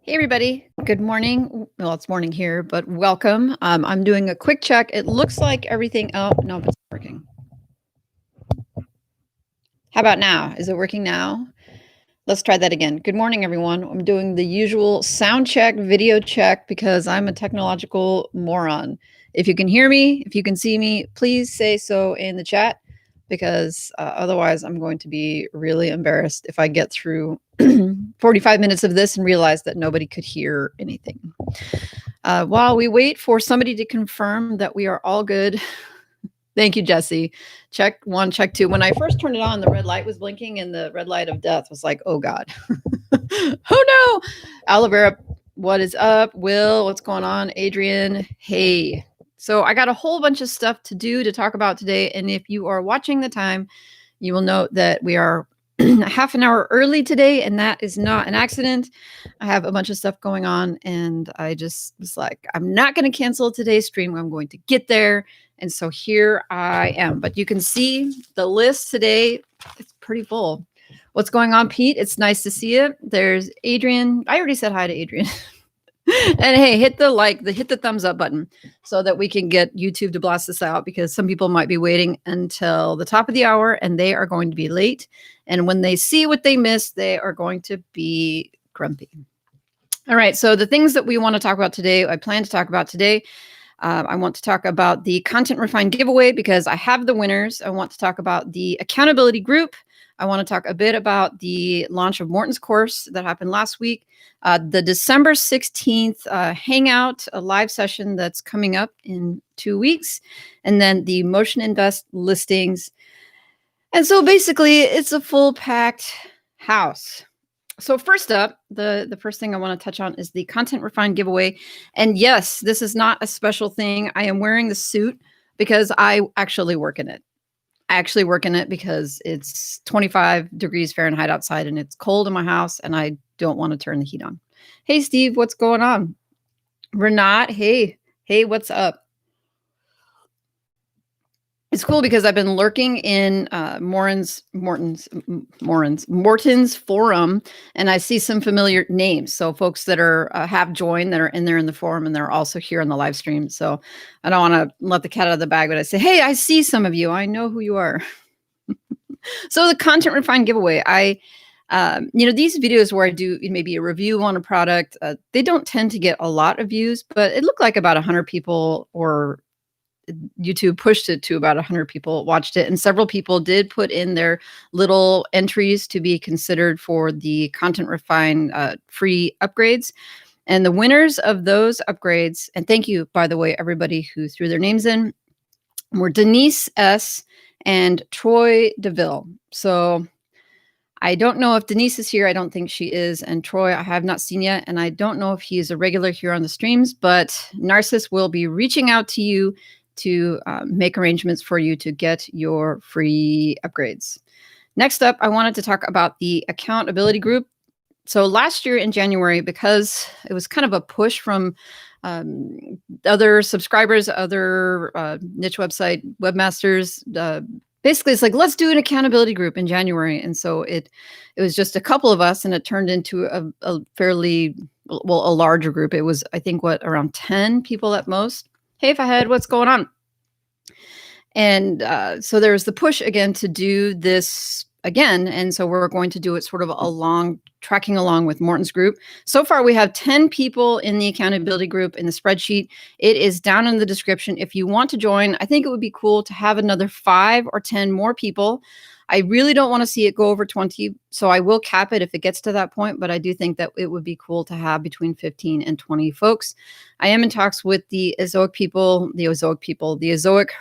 Hey everybody, good morning. Well, it's morning here, but welcome. I'm doing a quick check. It looks like everything, oh, no, it's working. How about now? Is it working now? Let's try that again. Good morning, everyone. I'm doing the usual sound check, video check, because I'm a technological moron. If you can hear me, if you can see me, please say so in the chat, because otherwise I'm going to be really embarrassed if I get through 45 minutes of this and realize that nobody could hear anything. While we wait for somebody to confirm that we are all good, thank you, Jesse. Check one, check two. When I first turned it on, the red light was blinking and the red light of death was like, oh God. Oh no. Aloe Vera, what is up? Will, what's going on? Adrian, hey. So I got a whole bunch of stuff to do to talk about today. And if you are watching the time, you will note that we are half an hour early today, and that is not an accident. I have a bunch of stuff going on, and I just was like, I'm not going to cancel today's stream. I'm going to get there. And so here I am. But you can see the list today. It's pretty full. What's going on, Pete? It's nice to see you. There's Adrian. I already said hi to Adrian. And hey, hit the thumbs up button so that we can get YouTube to blast this out, because some people might be waiting until the top of the hour and they are going to be late. And when they see what they missed, they are going to be grumpy. All right. So the things that we want to talk about today, I plan to talk about today. I want to talk about the Content Refined giveaway because I have the winners. I want to talk about the accountability group. I want to talk a bit about the launch of Morton's course that happened last week. The December 16th Hangout, a live session that's coming up in 2 weeks. And then the Motion Invest listings. And so basically, it's a full packed house. So first up, the first thing I want to touch on is the Content Refined giveaway. And yes, this is not a special thing. I am wearing the suit because I actually work in it. I actually work in it because it's 25 degrees Fahrenheit outside and it's cold in my house and I don't want to turn the heat on. Hey, Steve, what's going on? Renat, hey, what's up? It's cool because I've been lurking in Morton's forum, and I see some familiar names. So folks that are have joined, that are in there in the forum, and they're also here on the live stream. So I don't want to let the cat out of the bag, but I say, hey, I see some of you. I know who you are. So the Content Refined giveaway, these videos where I do maybe a review on a product, they don't tend to get a lot of views, but it looked like about 100 people, or YouTube pushed it to about 100 people watched it, and several people did put in their little entries to be considered for the Content Refine free upgrades. And the winners of those upgrades, and thank you, by the way, everybody who threw their names in, were Denise S. and Troy DeVille. So I don't know if Denise is here. I don't think she is. And Troy, I have not seen yet. And I don't know if he is a regular here on the streams, but Narcissus will be reaching out to you to make arrangements for you to get your free upgrades. Next up, I wanted to talk about the accountability group. So last year in January, because it was kind of a push from other subscribers, other niche website webmasters, basically it's like, let's do an accountability group in January. And so it was just a couple of us, and it turned into a fairly, a larger group. It was, I think, around 10 people at most. Hey, Fahed, what's going on? And so there's the push again to do this again. And so we're going to do it sort of tracking along with Morton's group. So far, we have 10 people in the accountability group in the spreadsheet. It is down in the description. If you want to join, I think it would be cool to have another 5 or 10 more people. I really don't want to see it go over 20, so I will cap it if it gets to that point, but I do think that it would be cool to have between 15 and 20 folks. I am in talks with the Ezoic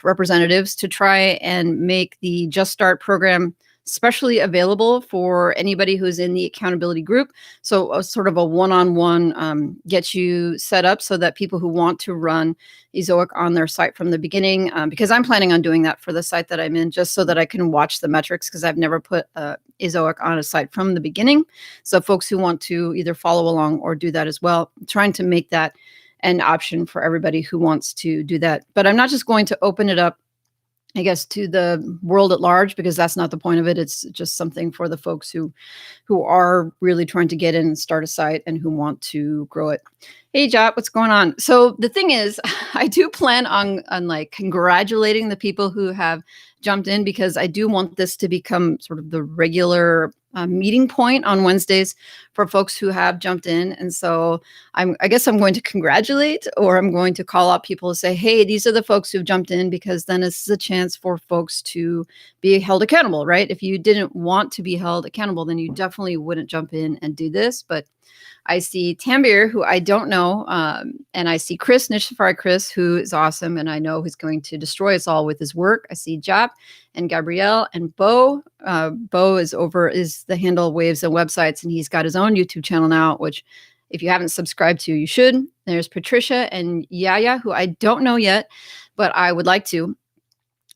representatives to try and make the Just Start program specially available for anybody who's in the accountability group. So sort of a one-on-one get you set up so that people who want to run Ezoic on their site from the beginning, because I'm planning on doing that for the site that I'm in, just so that I can watch the metrics, because I've never put Ezoic on a site from the beginning. So folks who want to either follow along or do that as well, trying to make that an option for everybody who wants to do that. But I'm not just going to open it up I guess, to the world at large, because that's not the point of it. It's just something for the folks who are really trying to get in and start a site and who want to grow it. Hey, Jot, what's going on? So the thing is, I do plan on like congratulating the people who have jumped in, because I do want this to become sort of the regular meeting point on Wednesdays for folks who have jumped in. And so I guess I'm going to congratulate, or I'm going to call out people to say, hey, these are the folks who've jumped in, because then this is a chance for folks to be held accountable, right? If you didn't want to be held accountable, then you definitely wouldn't jump in and do this. But I see Tambir, who I don't know, and I see Chris, Niche Safari Chris, who is awesome, and I know he's going to destroy us all with his work. I see Jap and Gabrielle and Bo. Bo is the handle Waves and Websites, and he's got his own YouTube channel now, which if you haven't subscribed to, you should. There's Patricia and Yaya, who I don't know yet, but I would like to.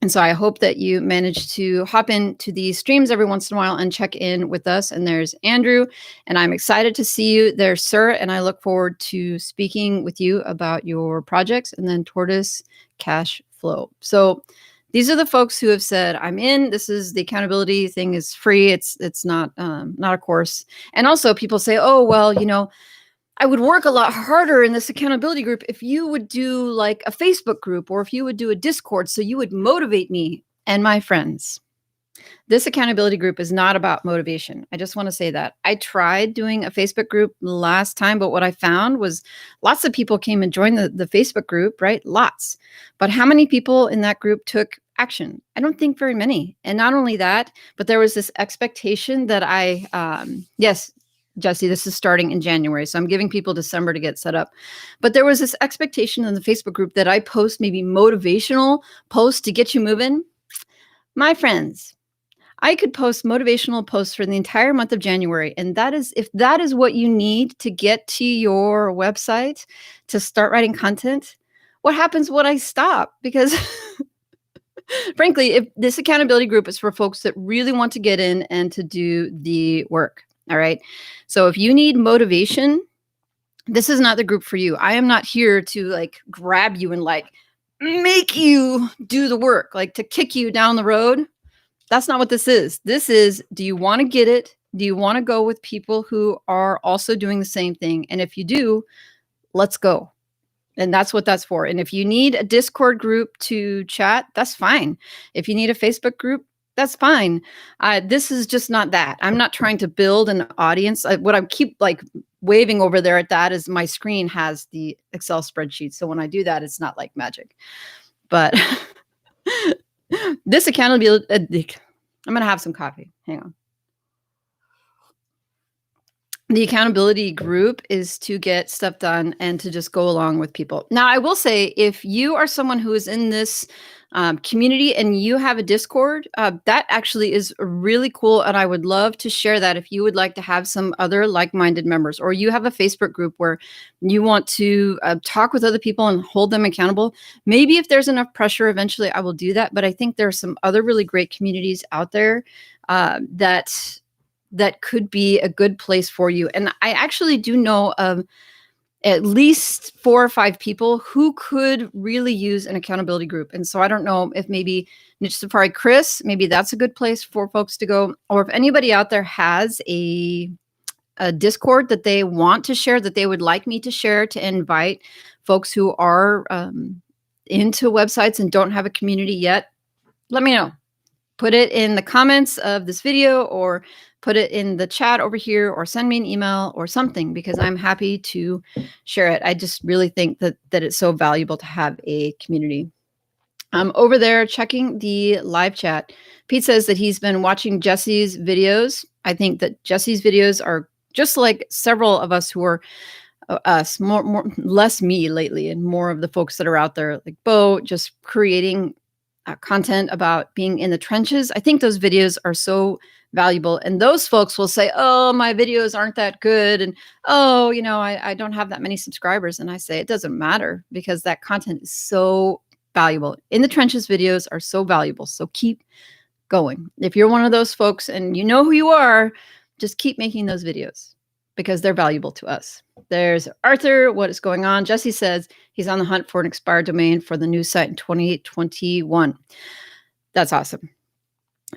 And so I hope that you manage to hop into these streams every once in a while and check in with us. And there's Andrew, and I'm excited to see you there, sir. And I look forward to speaking with you about your projects. And then Tortoise Cash Flow. So these are the folks who have said, I'm in. This is the accountability thing is free. It's not a course. And also people say, oh, well, I would work a lot harder in this accountability group if you would do like a Facebook group, or if you would do a Discord, so you would motivate me. And my friends, this accountability group is not about motivation. I just want to say that. I tried doing a Facebook group last time, but what I found was lots of people came and joined the Facebook group, right? Lots. But how many people in that group took action? I don't think very many. And not only that, but there was this expectation that yes, Jesse, this is starting in January, so I'm giving people December to get set up. But there was this expectation in the Facebook group that I post maybe motivational posts to get you moving. My friends, I could post motivational posts for the entire month of January. And if that is what you need to get to your website to start writing content, what happens when I stop? Because frankly, if this accountability group is for folks that really want to get in and to do the work. All right. So if you need motivation, this is not the group for you. I am not here to like grab you and like make you do the work, like to kick you down the road. That's not what this is. This is, do you want to get it? Do you want to go with people who are also doing the same thing? And if you do, let's go. And that's what that's for. And if you need a Discord group to chat, that's fine. If you need a Facebook group, that's fine. This is just not that. I'm not trying to build an audience. What I keep like waving over there at that is my screen has the Excel spreadsheet. So when I do that, it's not like magic. But this accountability, I'm going to have some coffee. Hang on. The accountability group is to get stuff done and to just go along with people. Now, I will say, if you are someone who is in this community and you have a Discord, that actually is really cool. And I would love to share that if you would like to have some other like-minded members, or you have a Facebook group where you want to talk with other people and hold them accountable. Maybe if there's enough pressure, eventually I will do that. But I think there are some other really great communities out there that could be a good place for you. And I actually do know of at least 4 or 5 people who could really use an accountability group. And so I don't know if maybe Niche Safari Chris, maybe that's a good place for folks to go. Or if anybody out there has a Discord that they want to share, that they would like me to share, to invite folks who are into websites and don't have a community yet, let me know. Put it in the comments of this video, or put it in the chat over here, or send me an email or something, because I'm happy to share it. I just really think that it's so valuable to have a community. Over there checking the live chat, Pete says that he's been watching Jesse's videos. I think that Jesse's videos are just like several of us who are less me lately, and more of the folks that are out there like Bo, just creating content about being in the trenches. I think those videos are so valuable. And those folks will say, oh, my videos aren't that good. And, oh, I don't have that many subscribers. And I say, it doesn't matter, because that content is so valuable. In the trenches videos are so valuable. So keep going. If you're one of those folks and you know who you are, just keep making those videos, because they're valuable to us. There's Arthur. What is going on? Jesse says he's on the hunt for an expired domain for the new site in 2021. That's awesome.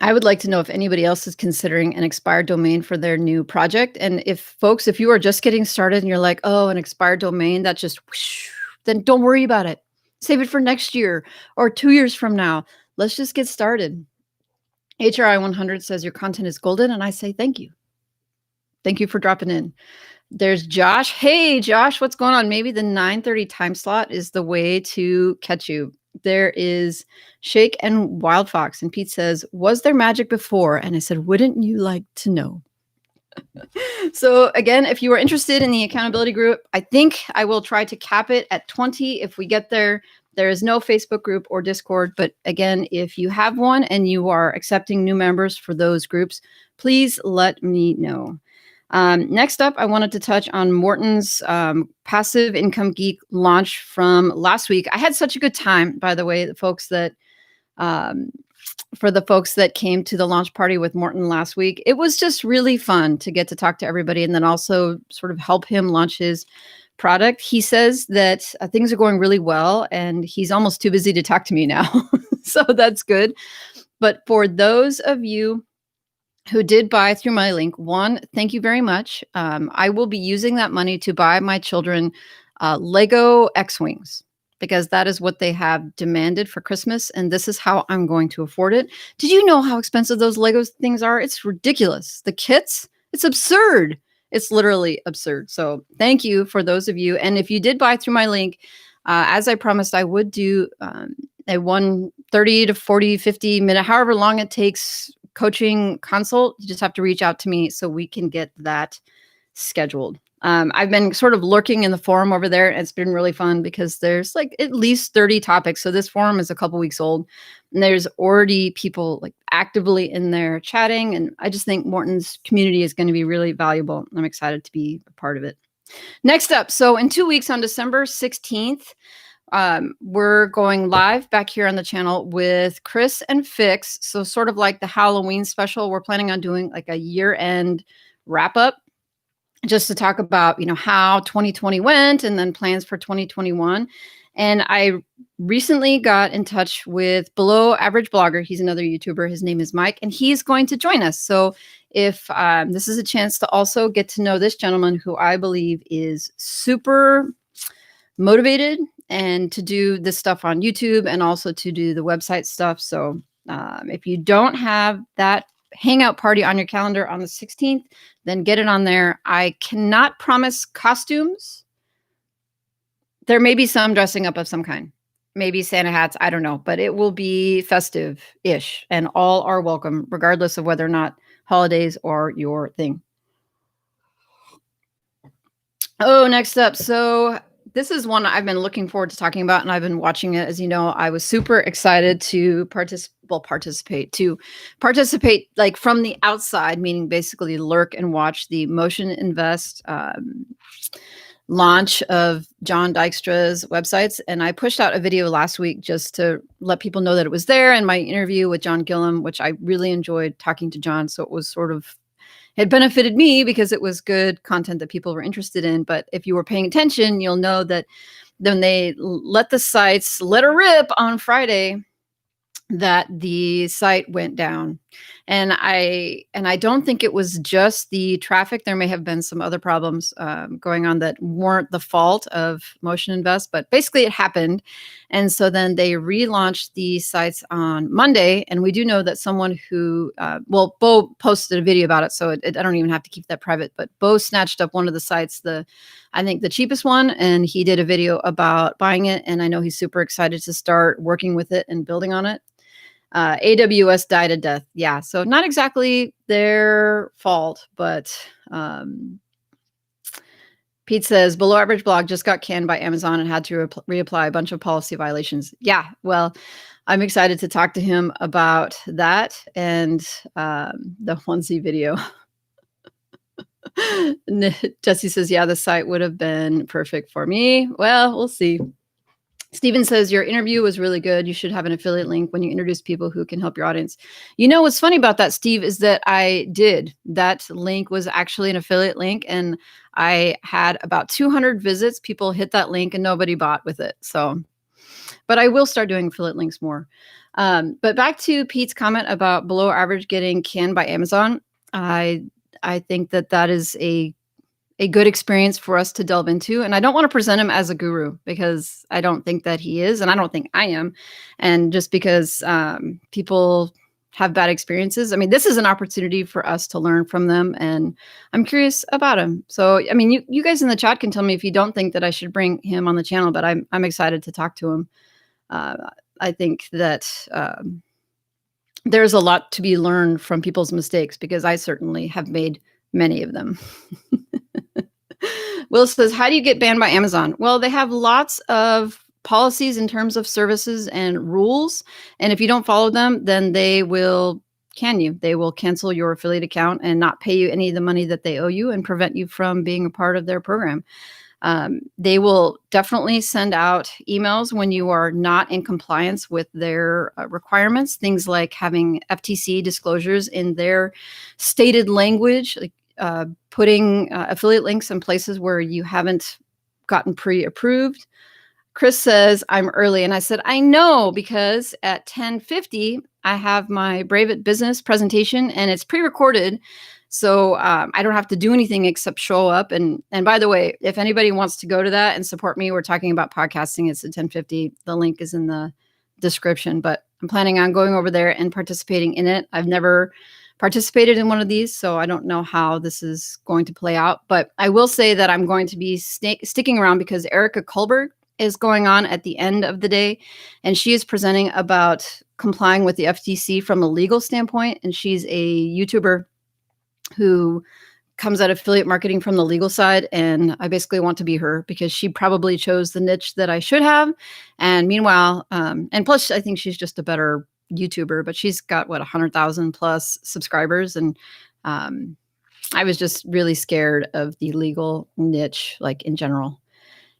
I would like to know if anybody else is considering an expired domain for their new project. And if you are just getting started and you're like, oh, an expired domain, that just whoosh, then don't worry about it. Save it for next year or 2 years from now. Let's just get started. HRI 100 says your content is golden, and I say thank you. Thank you for dropping in. There's Josh. Hey, Josh, what's going on? Maybe the 9:30 time slot is the way to catch you. There is Shake and Wild Fox, and Pete says, was there magic before? And I said, wouldn't you like to know? So again, if you are interested in the accountability group, I think I will try to cap it at 20 if we get there. There is no Facebook group or Discord, but again, if you have one and you are accepting new members for those groups, please let me know. Next up, I wanted to touch on Morton's Passive Income Geek launch from last week. I had such a good time, by the way, for the folks that came to the launch party with Morton last week. It was just really fun to get to talk to everybody and then also sort of help him launch his product. He says that things are going really well and he's almost too busy to talk to me now. So that's good. But for those of you who did buy through my link, one, thank you very much. I will be using that money to buy my children Lego X-Wings because that is what they have demanded for Christmas. And this is how I'm going to afford it. Did you know how expensive those Lego things are? It's ridiculous. The kits, it's absurd. It's literally absurd. So thank you for those of you. And if you did buy through my link, as I promised, I would do a 30 to 40, 50 minute, however long it takes coaching consult. You just have to reach out to me so we can get that scheduled. I've been sort of lurking in the forum over there. And it's been really fun because there's like at least 30 topics. So this forum is a couple weeks old and there's already people like actively in there chatting. And I just think Morton's community is going to be really valuable. I'm excited to be a part of it. Next up. So in 2 weeks on December 16th, we're going live back here on the channel with Chris and Fix. So sort of like the Halloween special, we're planning on doing like a year-end wrap-up just to talk about, how 2020 went and then plans for 2021. And I recently got in touch with Below Average Blogger. He's another YouTuber. His name is Mike, and he's going to join us. So if this is a chance to also get to know this gentleman who I believe is super motivated and to do this stuff on YouTube and also to do the website stuff. So if you don't have that hangout party on your calendar on the 16th, then get it on there. I cannot promise costumes. There may be some dressing up of some kind, maybe Santa hats. I don't know, but it will be festive-ish and all are welcome, regardless of whether or not holidays are your thing. Oh, next up. So this is one I've been looking forward to talking about, and I've been watching it. As you know, I was super excited to participate like from the outside, meaning basically lurk and watch the Motion Invest launch of John Dykstra's websites. And I pushed out a video last week just to let people know that it was there, and my interview with John Gillum, which I really enjoyed talking to John. So it was it benefited me because it was good content that people were interested in. But if you were paying attention, you'll know that then they let the sites let her rip on Friday, that the site went down. And I don't think it was just the traffic. There may have been some other problems going on that weren't the fault of Motion Invest, but basically it happened. And so then they relaunched the sites on Monday. And we do know that someone who, Bo posted a video about it, so I don't even have to keep that private, but Bo snatched up one of the sites, I think the cheapest one, and he did a video about buying it. And I know he's super excited to start working with it and building on it. AWS died a death. Yeah. So not exactly their fault, but Pete says Below Average Blog just got canned by Amazon and had to reapply a bunch of policy violations. Yeah. Well, I'm excited to talk to him about that and the onesie video. Jesse says, yeah, the site would have been perfect for me. Well, we'll see. Steven says, your interview was really good. You should have an affiliate link when you introduce people who can help your audience. You know, what's funny about that, Steve, is that I did. That link was actually an affiliate link, and I had about 200 visits. People hit that link and nobody bought with it. So, but I will start doing affiliate links more. But back to Pete's comment about below average getting canned by Amazon. I think that is a good experience for us to delve into. And I don't want to present him as a guru because I don't think that he is, and I don't think I am. And just because people have bad experiences, I mean, this is an opportunity for us to learn from them, and I'm curious about him. So, I mean, you guys in the chat can tell me if you don't think that I should bring him on the channel, but I'm excited to talk to him. I think that there's a lot to be learned from people's mistakes because I certainly have made many of them. Will says, how do you get banned by Amazon? Well, they have lots of policies in terms of services and rules. And if you don't follow them, then they will can you. They will cancel your affiliate account and not pay you any of the money that they owe you and prevent you from being a part of their program. They will definitely send out emails when you are not in compliance with their requirements, things like having FTC disclosures in their stated language, like putting affiliate links in places where you haven't gotten pre-approved. Chris says, I'm early. And I said, I know, because at 10:50, I have my Brave It Business presentation and it's pre-recorded. So I don't have to do anything except show up. And by the way, if anybody wants to go to that and support me, we're talking about podcasting. It's at 10:50. The link is in the description, but I'm planning on going over there and participating in it. I've never participated in one of these, so I don't know how this is going to play out. But I will say that I'm going to be sticking around because Erica Kullberg is going on at the end of the day, and she is presenting about complying with the FTC from a legal standpoint. And she's a YouTuber who comes at affiliate marketing from the legal side. And I basically want to be her because she probably chose the niche that I should have. And meanwhile, and plus I think she's just a better YouTuber, but she's got 100,000 plus subscribers. And I was just really scared of the legal niche, like in general.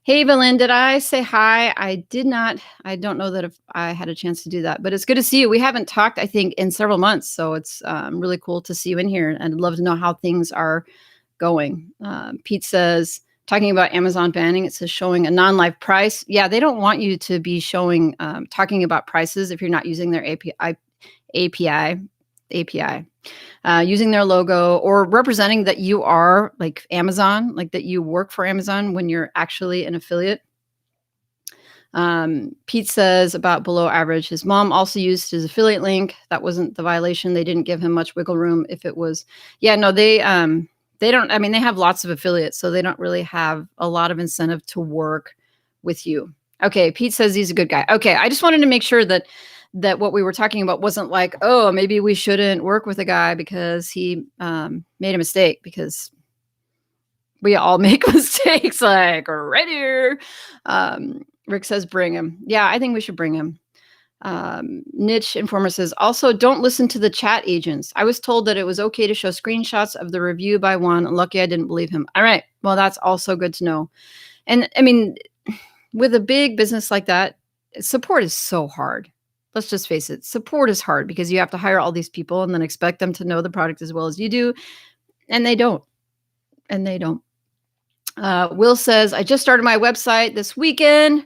Hey, Evelyn, did I say hi? I did not. I don't know that if I had a chance to do that, but it's good to see you. We haven't talked, I think, in several months. So it's really cool to see you in here. And I'd love to know how things are going. Pete says, talking about Amazon banning, it says showing a non-live price. Yeah, they don't want you to be showing, talking about prices if you're not using their API, using their logo or representing that you are like Amazon, like that you work for Amazon when you're actually an affiliate. Pete says about below average, his mom also used his affiliate link. That wasn't the violation. They didn't give him much wiggle room if it was. Yeah, no, they don't, I mean, they have lots of affiliates, so they don't really have a lot of incentive to work with you. Okay, Pete says he's a good guy. Okay, I just wanted to make sure that what we were talking about wasn't like, oh, maybe we shouldn't work with a guy because he made a mistake, because we all make mistakes, like right here. Rick says, bring him. Yeah, I think we should bring him. Niche Informer says, also, don't listen to the chat agents. I was told that it was okay to show screenshots of the review by one. Lucky I didn't believe him. All right. Well, that's also good to know. And I mean, with a big business like that, support is so hard. Let's just face it. Support is hard because you have to hire all these people and then expect them to know the product as well as you do. And they don't. Will says, I just started my website this weekend.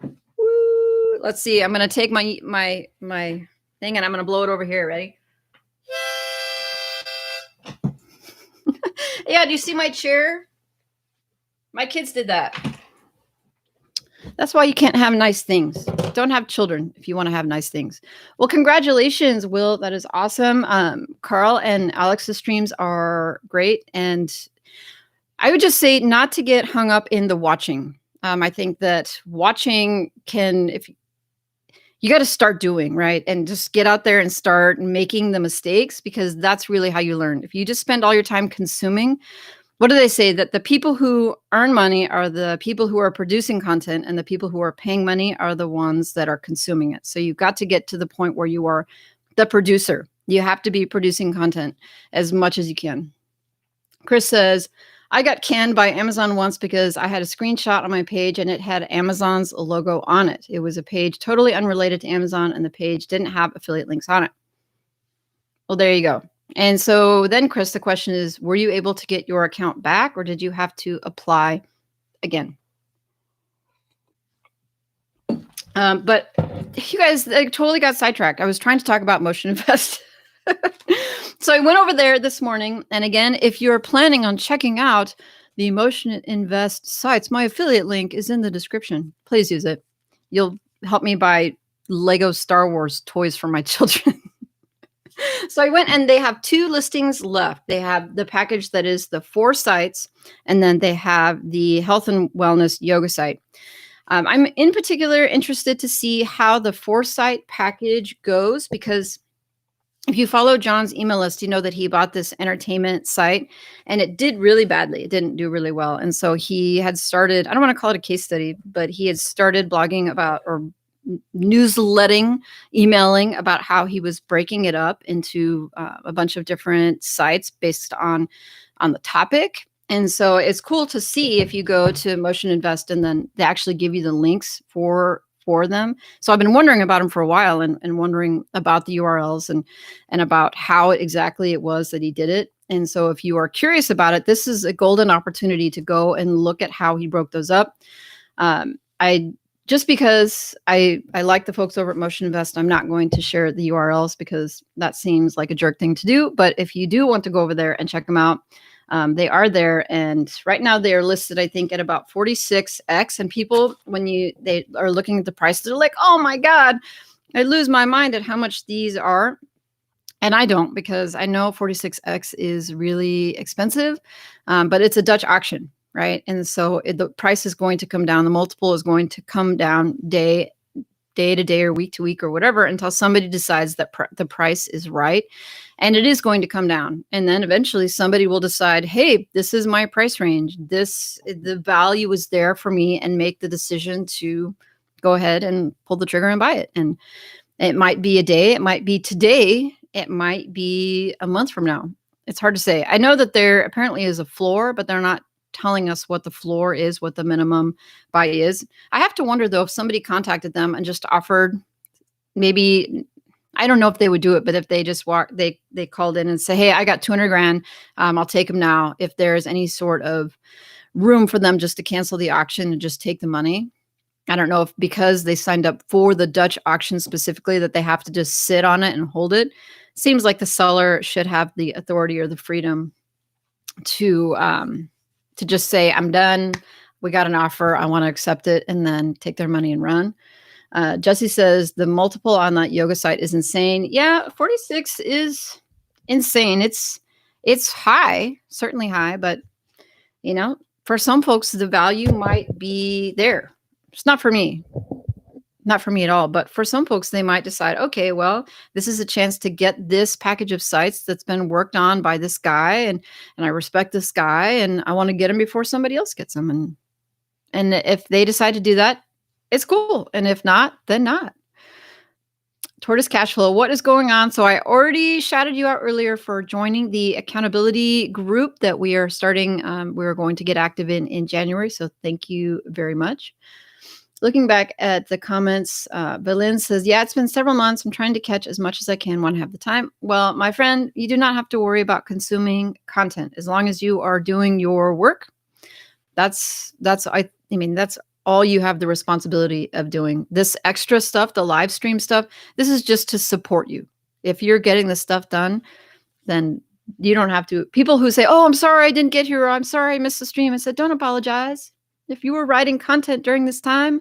Woo. Let's see. I'm going to take my thing and I'm going to blow it over here. Ready? Yeah. Do you see my chair? My kids did that. That's why you can't have nice things. Don't have children if you want to have nice things. Well, congratulations, Will. That is awesome. Carl and Alex's streams are great. And I would just say not to get hung up in the watching. I think that watching can, if you got to start doing, right? And just get out there and start making the mistakes, because that's really how you learn. If you just spend all your time consuming, what do they say? That the people who earn money are the people who are producing content, and the people who are paying money are the ones that are consuming it. So you've got to get to the point where you are the producer. You have to be producing content as much as you can. Chris says, I got canned by Amazon once because I had a screenshot on my page and it had Amazon's logo on it. It was a page totally unrelated to Amazon, and the page didn't have affiliate links on it. Well, there you go. And so then, Chris, the question is, were you able to get your account back, or did you have to apply again? But you guys, I totally got sidetracked. I was trying to talk about Motion Invest. So I went over there this morning. And again, if you're planning on checking out the Motion Invest sites, my affiliate link is in the description. Please use it. You'll help me buy Lego Star Wars toys for my children. So I went and they have 2 listings left. They have the package that is the 4 sites, and then they have the health and wellness yoga site. I'm in particular interested to see how the 4-site package goes, because if you follow John's email list, you know that he bought this entertainment site and it did really badly. It didn't do really well. And so he had started, I don't want to call it a case study, but he had started blogging about, or newsletting, emailing about how he was breaking it up into a bunch of different sites based on the topic. And so it's cool to see if you go to Motion Invest and then they actually give you the links for them. So I've been wondering about them for a while and wondering about the URLs and about how exactly it was that he did it. And so if you are curious about it, this is a golden opportunity to go and look at how he broke those up. Just because I like the folks over at Motion Invest, I'm not going to share the URLs because that seems like a jerk thing to do. But if you do want to go over there and check them out, they are there. And right now they are listed, I think, at about 46x. And people, when they are looking at the price, they're like, oh my God, I lose my mind at how much these are. And I don't, because I know 46x is really expensive, but it's a Dutch auction. Right. And so the price is going to come down. The multiple is going to come down day to day or week to week or whatever until somebody decides that the price is right. And it is going to come down. And then eventually somebody will decide, hey, this is my price range. The value is there for me, and make the decision to go ahead and pull the trigger and buy it. And it might be a day. It might be today. It might be a month from now. It's hard to say. I know that there apparently is a floor, but they're not telling us what the floor is, what the minimum buy is. I have to wonder though, if somebody contacted them and just offered, maybe, I don't know if they would do it, but if they just they called in and say, hey, I got 200 grand. I'll take them now. If there's any sort of room for them just to cancel the auction and just take the money. I don't know if because they signed up for the Dutch auction specifically that they have to just sit on it and hold it. Seems like the seller should have the authority or the freedom to just say, I'm done. We got an offer. I want to accept it, and then take their money and run. Jesse says the multiple on that yoga site is insane. Yeah, 46 is insane. It's high, certainly high, but for some folks, the value might be there. It's not for me. Not for me at all. But for some folks, they might decide, okay, well, this is a chance to get this package of sites that's been worked on by this guy. And I respect this guy, and I want to get him before somebody else gets him. And if they decide to do that, it's cool. And if not, then not. Tortoise Cashflow, what is going on? So I already shouted you out earlier for joining the accountability group that we are starting. We're going to get active in January. So thank you very much. Looking back at the comments, Belin says, yeah, it's been several months. I'm trying to catch as much as I can when I have the time. Well, my friend, you do not have to worry about consuming content as long as you are doing your work. That's all you have the responsibility of doing. This extra stuff, the live stream stuff, this is just to support you. If you're getting this stuff done, then you don't have to. People who say, oh, I'm sorry I didn't get here, or I'm sorry I missed the stream. I said, don't apologize. If you were writing content during this time,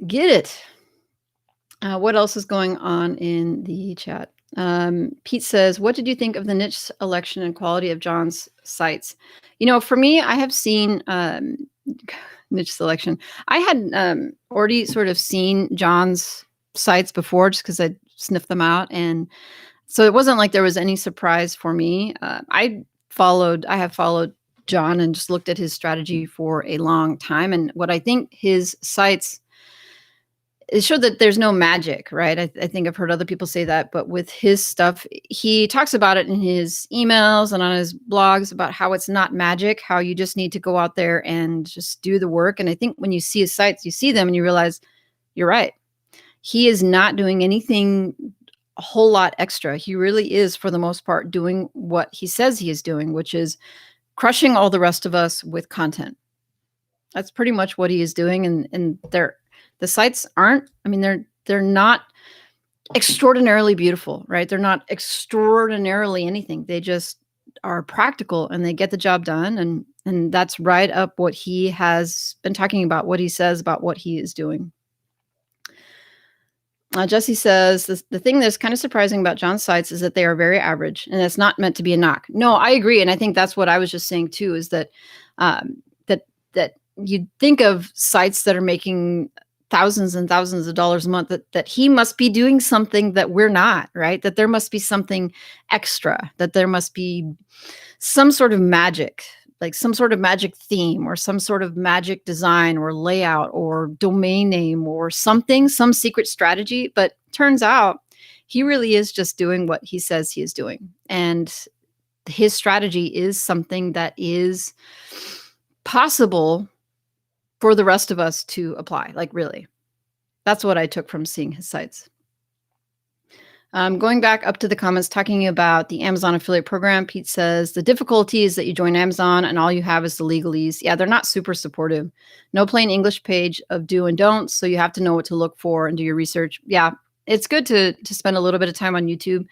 get it. What else is going on in the chat? Pete says, what did you think of the niche selection and quality of John's sites? For me, I have seen niche selection. I had already sort of seen John's sites before just because I sniffed them out. And so it wasn't like there was any surprise for me. I have followed John and just looked at his strategy for a long time. And what I think his sites, it showed that there's no magic, right? I think I've heard other people say that, but with his stuff, he talks about it in his emails and on his blogs about how it's not magic, how you just need to go out there and just do the work. And I think when you see his sites, you see them and you realize you're right. He is not doing anything a whole lot extra. He really is, for the most part, doing what he says he is doing, which is crushing all the rest of us with content. That's pretty much what he is doing. And there The sites aren't, I mean, they're not extraordinarily beautiful, right? They're not extraordinarily anything. They just are practical and they get the job done. And that's right up what he has been talking about, what he says about what he is doing. Jesse says the thing that's kind of surprising about John's sites is that they are very average, and it's not meant to be a knock. No, I agree, and I think that's what I was just saying too. Is that that you think of sites that are making thousands and thousands of dollars a month, that he must be doing something that we're not, right? That there must be something extra, that there must be some sort of magic, like some sort of magic theme or some sort of magic design or layout or domain name or something, some secret strategy. But turns out he really is just doing what he says he is doing. And his strategy is something that is possible for the rest of us to apply. Like, really, that's what I took from seeing his sites. Going back up to the comments talking about the Amazon affiliate program, Pete says, the difficulty is that you join Amazon and all you have is the legalese. Yeah, they're not super supportive. No plain English page of do and don'ts, so you have to know what to look for and do your research. Yeah, it's good to spend a little bit of time on YouTube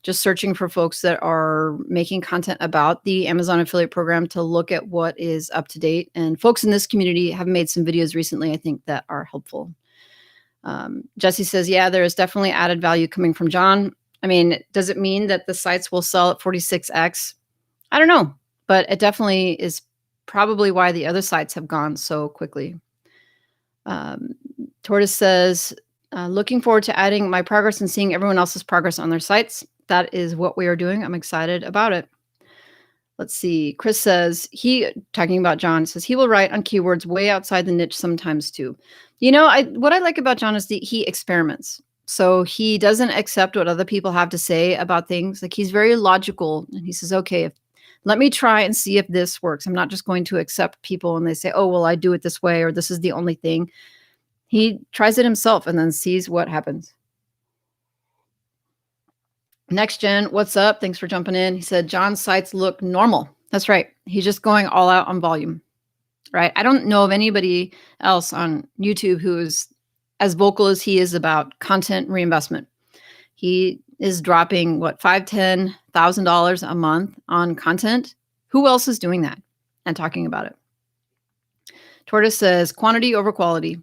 just searching for folks that are making content about the Amazon affiliate program to look at what is up to date. And folks in this community have made some videos recently, I think, that are helpful. Jesse says, yeah, there is definitely added value coming from John. I mean, does it mean that the sites will sell at 46x? I don't know, but it definitely is probably why the other sites have gone so quickly. Tortoise says, looking forward to adding my progress and seeing everyone else's progress on their sites. That is what we are doing. I'm excited about it. Let's see. Chris says, talking about John, says he will write on keywords way outside the niche sometimes too. You know, what I like about John is he experiments. So he doesn't accept what other people have to say about things. Like, he's very logical, and he says, okay, let me try and see if this works. I'm not just going to accept people when they say, oh, well, I do it this way, or this is the only thing. He tries it himself and then sees what happens. Next Gen, what's up? Thanks for jumping in. He said, John's sites look normal. That's right. He's just going all out on volume, right? I don't know of anybody else on YouTube who is as vocal as he is about content reinvestment. He is dropping $5,000-$10,000 a month on content. Who else is doing that and talking about it? Tortoise says, quantity over quality.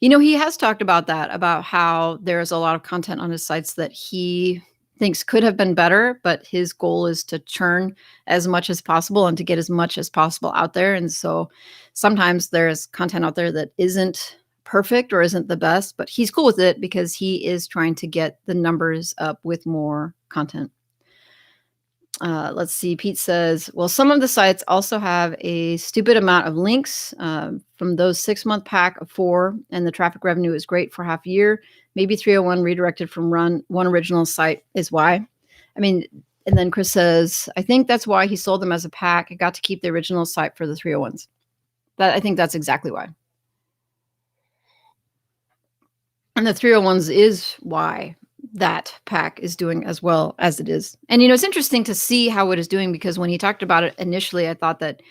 You know, he has talked about that, about how there's a lot of content on his sites that he thinks could have been better, but his goal is to churn as much as possible and to get as much as possible out there. And so sometimes there's content out there that isn't perfect or isn't the best, but he's cool with it because he is trying to get the numbers up with more content. Let's see. Pete says, well, some of the sites also have a stupid amount of links from those 6-month pack of 4, and the traffic revenue is great for half a year. Maybe 301 redirected from one original site is why. I mean, and then Chris says, I think that's why he sold them as a pack. I got to keep the original site for the 301s. I think that's exactly why. And the 301s is why that pack is doing as well as it is. And, you know, it's interesting to see how it is doing, because when he talked about it initially, I thought that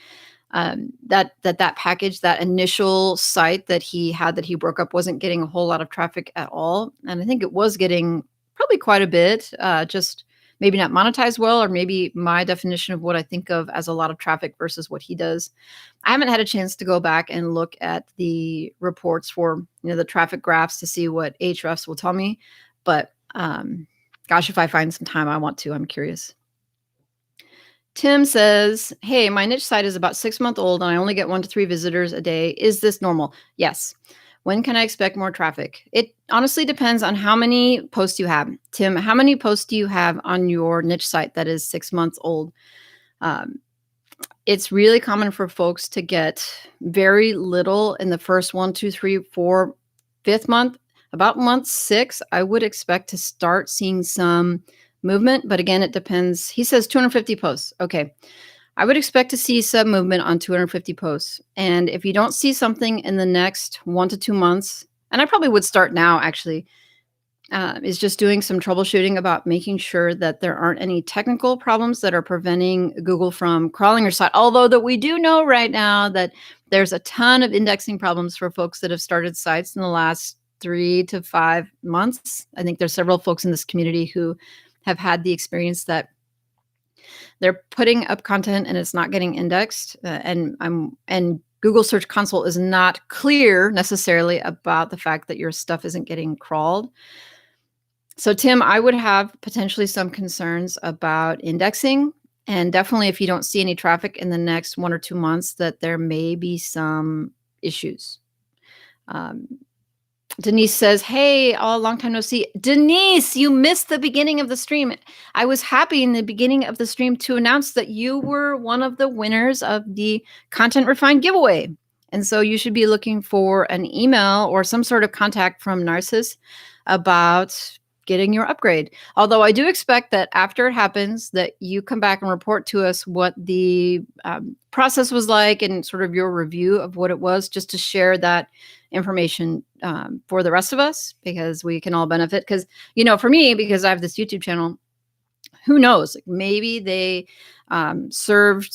that package, that initial site that he had that he broke up, wasn't getting a whole lot of traffic at all. And I think it was getting probably quite a bit, just maybe not monetized well, or maybe my definition of what I think of as a lot of traffic versus what he does. I haven't had a chance to go back and look at the reports for, you know, the traffic graphs to see what Ahrefs will tell me. But gosh, if I find some time, I want to. I'm curious. Tim says, hey, my niche site is about 6-month-old and I only get 1 to 3 visitors a day. Is this normal? Yes. When can I expect more traffic? It honestly depends on how many posts you have. Tim, how many posts do you have on your niche site that is 6 months old? It's really common for folks to get very little in the first 1, 2, 3, 4, 5th month. About month 6, I would expect to start seeing some movement. But again, it depends. He says 250 posts. Okay. I would expect to see some movement on 250 posts. And if you don't see something in the next 1 to 2 months, and I probably would start now actually, is just doing some troubleshooting about making sure that there aren't any technical problems that are preventing Google from crawling your site. Although that we do know right now that There's a ton of indexing problems for folks that have started sites in the last 3 to 5 months. I think there's several folks in this community who have had the experience that they're putting up content and it's not getting indexed, and Google Search Console is not clear necessarily about the fact that your stuff isn't getting crawled. So Tim, I would have potentially some concerns about indexing, and definitely if you don't see any traffic in the next 1 or 2 months, that there may be some issues. Denise says, hey, all long time no see. Denise, you missed the beginning of the stream. I was happy in the beginning of the stream to announce that you were one of the winners of the Content Refined giveaway. And so you should be looking for an email or some sort of contact from Narcissus about getting your upgrade. Although I do expect that after it happens, that you come back and report to us what the process was like and sort of your review of what it was, just to share that information for the rest of us, because we can all benefit. Because, you know, for me, because I have this YouTube channel, who knows, like maybe they served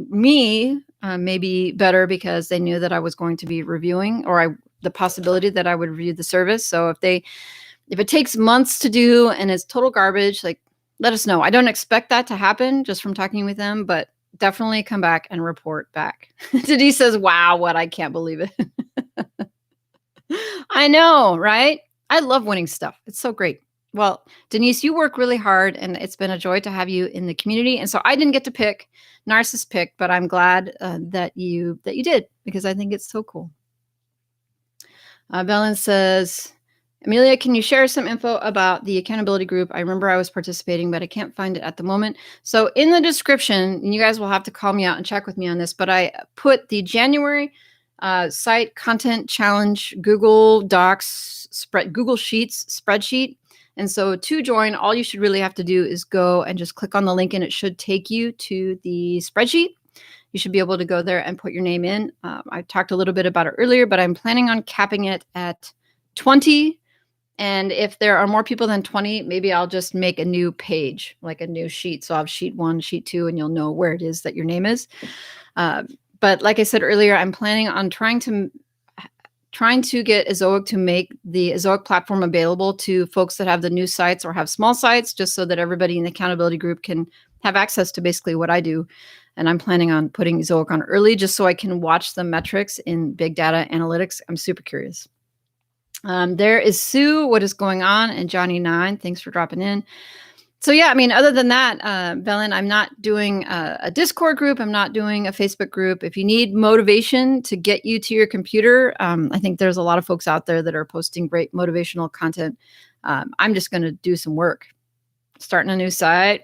me maybe better because they knew that I was going to be reviewing, or the possibility that I would review the service. So if it takes months to do and it's total garbage, like, let us know. I don't expect that to happen just from talking with them, but definitely come back and report back. Denise says, wow, what? I can't believe it. I know, right? I love winning stuff. It's so great. Well, Denise, you work really hard, and it's been a joy to have you in the community. And so I didn't get to pick, Narcissus picked, but I'm glad that you did, because I think it's so cool. Belen says, Emilia, can you share some info about the accountability group? I remember I was participating, but I can't find it at the moment. So in the description, and you guys will have to call me out and check with me on this, but I put the January site content challenge Google Docs Google Sheets spreadsheet. And so to join, all you should really have to do is go and just click on the link, and it should take you to the spreadsheet. You should be able to go there and put your name in. I talked a little bit about it earlier, but I'm planning on capping it at 20. And if there are more people than 20, maybe I'll just make a new page, like a new sheet. So I'll have sheet 1, sheet 2, and you'll know where it is that your name is. But like I said earlier, I'm planning on trying to get Ezoic to make the Ezoic platform available to folks that have the new sites or have small sites, just so that everybody in the accountability group can have access to basically what I do. And I'm planning on putting Ezoic on early, just so I can watch the metrics in big data analytics. I'm super curious. There is Sue, what is going on? And Johnny9, thanks for dropping in. So yeah, I mean, other than that, Belen, I'm not doing a Discord group. I'm not doing a Facebook group. If you need motivation to get you to your computer, I think there's a lot of folks out there that are posting great motivational content. I'm just going to do some work, starting a new site.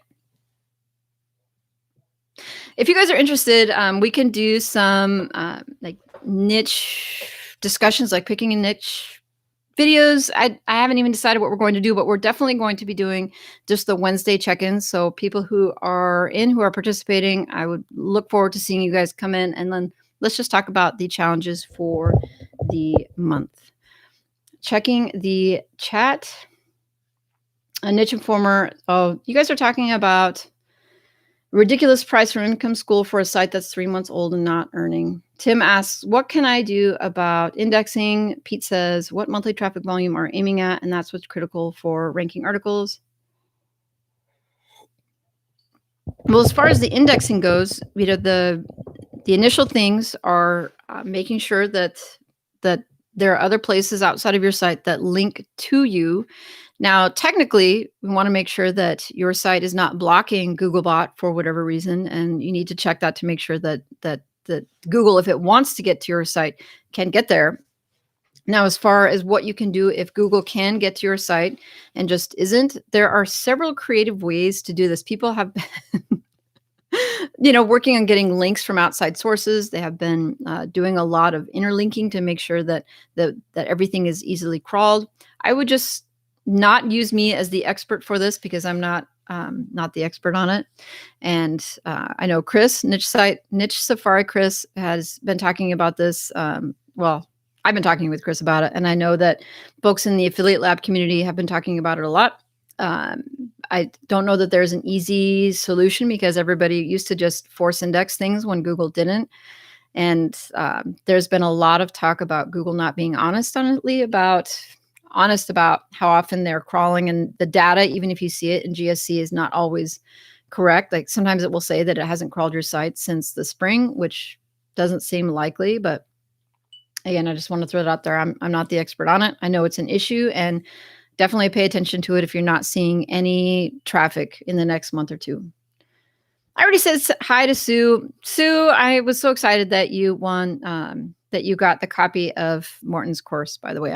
If you guys are interested, we can do some like niche discussions, like picking a niche videos. I haven't even decided what we're going to do, but we're definitely going to be doing just the Wednesday check-ins. So people who are participating, I would look forward to seeing you guys come in, and then let's just talk about the challenges for the month. Checking the chat. A niche informer. Oh, you guys are talking about ridiculous price from Income School for a site that's 3 months old and not earning. Tim asks, what can I do about indexing? Pete says, what monthly traffic volume are aiming at? And that's what's critical for ranking articles. Well, as far as the indexing goes, you know, the initial things are making sure that there are other places outside of your site that link to you. Now, technically, we want to make sure that your site is not blocking Googlebot for whatever reason, and you need to check that to make sure that Google, if it wants to get to your site, can get there. Now, as far as what you can do if Google can get to your site and just isn't, there are several creative ways to do this. People have been working on getting links from outside sources. They have been doing a lot of interlinking to make sure that everything is easily crawled. I would just not use me as the expert for this, because I'm not the expert on it. And I know Chris, Niche Safari Chris, has been talking about this. Well, I've been talking with Chris about it, and I know that folks in the Affiliate Lab community have been talking about it a lot. I don't know that there's an easy solution, because everybody used to just force index things when Google didn't. And there's been a lot of talk about Google not being honest about how often they're crawling, and the data, even if you see it in GSC, is not always correct. Like sometimes it will say that it hasn't crawled your site since the spring, which doesn't seem likely. But again, I just want to throw that out there. I'm not the expert on it. I know it's an issue, and definitely pay attention to it if you're not seeing any traffic in the next month or two. I already said hi to Sue. Sue, I was so excited that you won, that you got the copy of Morton's course, by the way.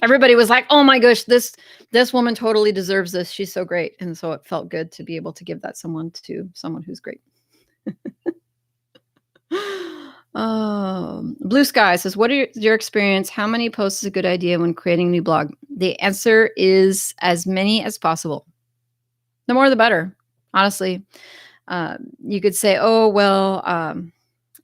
Everybody was like, oh my gosh, this woman totally deserves this. She's so great. And so it felt good to be able to give that to someone who's great. Blue Sky says, what is your experience? How many posts is a good idea when creating a new blog? The answer is as many as possible. The more, the better, honestly. You could say, oh, well,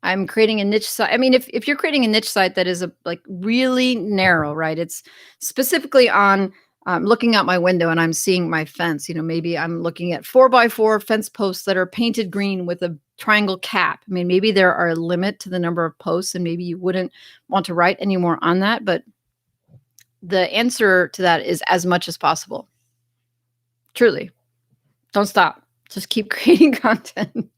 I'm creating a niche site. I mean, if you're creating a niche site that is like really narrow, right? It's specifically on looking out my window and I'm seeing my fence. Maybe I'm looking at 4x4 fence posts that are painted green with a triangle cap. I mean, maybe there are a limit to the number of posts, and maybe you wouldn't want to write any more on that. But the answer to that is as much as possible. Truly, don't stop. Just keep creating content.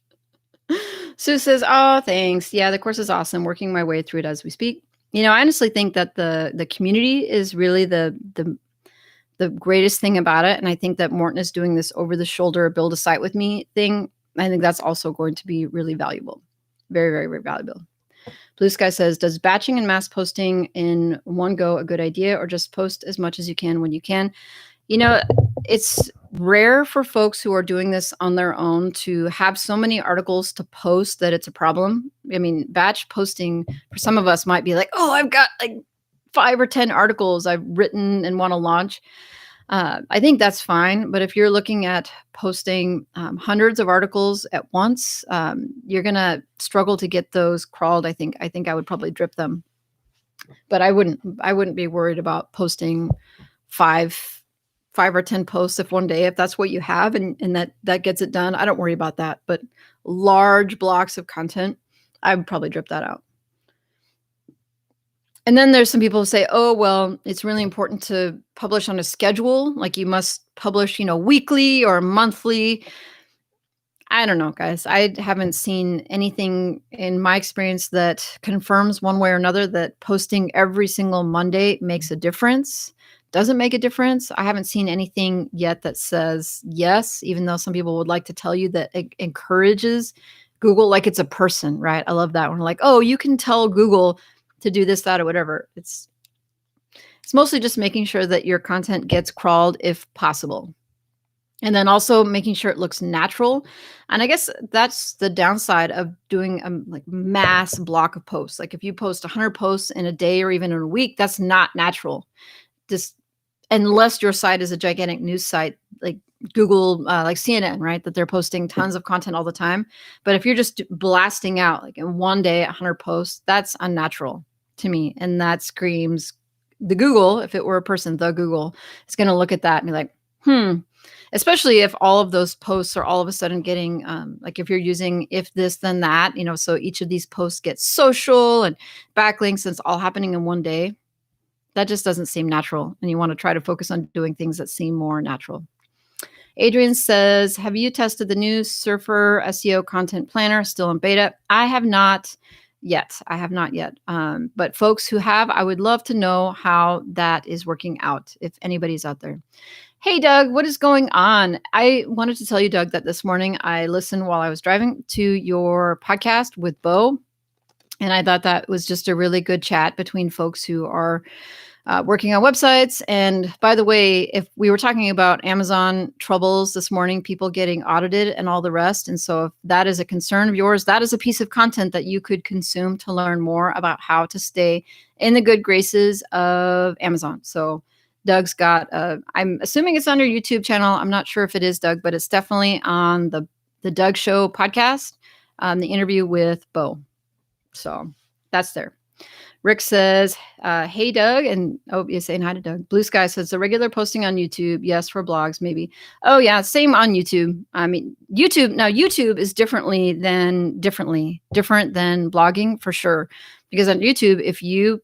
Sue says, oh, thanks. Yeah, the course is awesome. Working my way through it as we speak. I honestly think that the community is really the greatest thing about it. And I think that Morton is doing this over the shoulder, build a site with me thing. I think that's also going to be really valuable. Very, very, very valuable. Blue Sky says, does batching and mass posting in one go a good idea, or just post as much as you can when you can? It's rare for folks who are doing this on their own to have so many articles to post that it's a problem. I mean, batch posting for some of us might be like, oh, I've got like 5 or 10 articles I've written and want to launch. I think that's fine. But if you're looking at posting hundreds of articles at once, you're going to struggle to get those crawled. I think I would probably drip them, but I wouldn't be worried about posting 5 or 10 posts if that's what you have and that gets it done. I don't worry about that, but large blocks of content, I would probably drip that out. And then there's some people who say, oh, well, it's really important to publish on a schedule. Like you must publish, weekly or monthly. I don't know, guys. I haven't seen anything in my experience that confirms one way or another that posting every single Monday makes a difference. Doesn't make a difference. I haven't seen anything yet that says yes, even though some people would like to tell you that it encourages Google like it's a person, right? I love that one. Like, oh, you can tell Google to do this, that, or whatever. It's mostly just making sure that your content gets crawled if possible. And then also making sure it looks natural. And I guess that's the downside of doing a like mass block of posts. Like if you post 100 posts in a day or even in a week, that's not natural. Just unless your site is a gigantic news site like Google, like CNN, right? That they're posting tons of content all the time. But if you're just blasting out like in one day, 100 posts, that's unnatural to me. And that screams the Google, if it were a person, the Google is going to look at that and be like, especially if all of those posts are all of a sudden getting, like if you're using if this, then that, so each of these posts gets social and backlinks, and it's all happening in one day. That just doesn't seem natural. And you want to try to focus on doing things that seem more natural. Adrian says, have you tested the new Surfer SEO content planner? Still in beta? I have not yet. But folks who have, I would love to know how that is working out, if anybody's out there. Hey, Doug, what is going on? I wanted to tell you, Doug, that this morning I listened while I was driving to your podcast with Bo. And I thought that was just a really good chat between folks who are working on websites. And by the way, if we were talking about Amazon troubles this morning, people getting audited and all the rest. And so if that is a concern of yours, that is a piece of content that you could consume to learn more about how to stay in the good graces of Amazon. So Doug's got, I'm assuming it's on your YouTube channel. I'm not sure if it is, Doug, but it's definitely on the Doug Show podcast, the interview with Bo. So that's there. Rick says, hey, Doug. And you're saying hi to Doug. Blue Sky says, the regular posting on YouTube. Yes, for blogs, maybe. Oh, yeah, same on YouTube. I mean, YouTube is different than blogging for sure. Because on YouTube, if you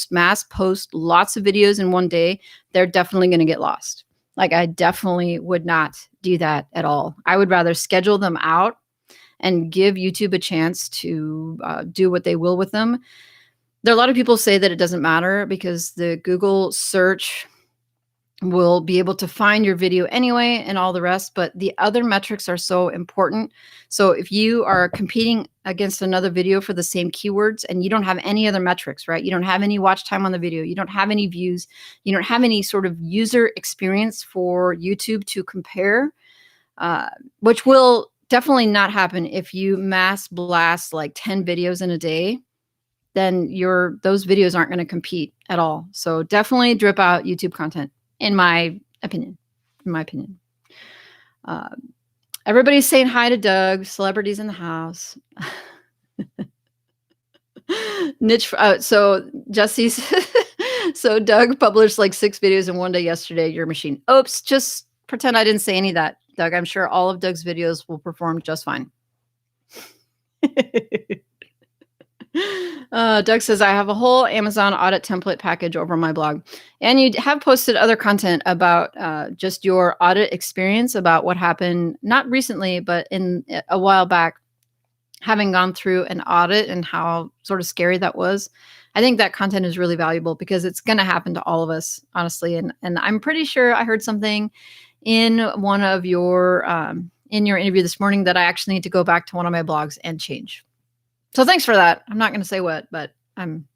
mass post lots of videos in one day, they're definitely going to get lost. Like, I definitely would not do that at all. I would rather schedule them out and give YouTube a chance to do what they will with them. There are a lot of people say that it doesn't matter because the Google search will be able to find your video anyway and all the rest, but the other metrics are so important. So if you are competing against another video for the same keywords and you don't have any other metrics, right? You don't have any watch time on the video, you don't have any views, you don't have any sort of user experience for YouTube to compare, which will definitely not happen if you mass blast like 10 videos in a day. Then those videos aren't going to compete at all. So definitely drip out YouTube content, in my opinion. Everybody's saying hi to Doug. Celebrities in the house. Niche. So Jesse's. So Doug published like 6 videos in one day yesterday. Your machine. Oops. Just pretend I didn't say any of that, Doug. I'm sure all of Doug's videos will perform just fine. Doug says, I have a whole Amazon audit template package over my blog. And you have posted other content about just your audit experience, about what happened, not recently, but in a while back, having gone through an audit and how sort of scary that was. I think that content is really valuable because it's going to happen to all of us, honestly. And I'm pretty sure I heard something in one of your, in your interview this morning that I actually need to go back to one of my blogs and change. So thanks for that. I'm not going to say what, but I'm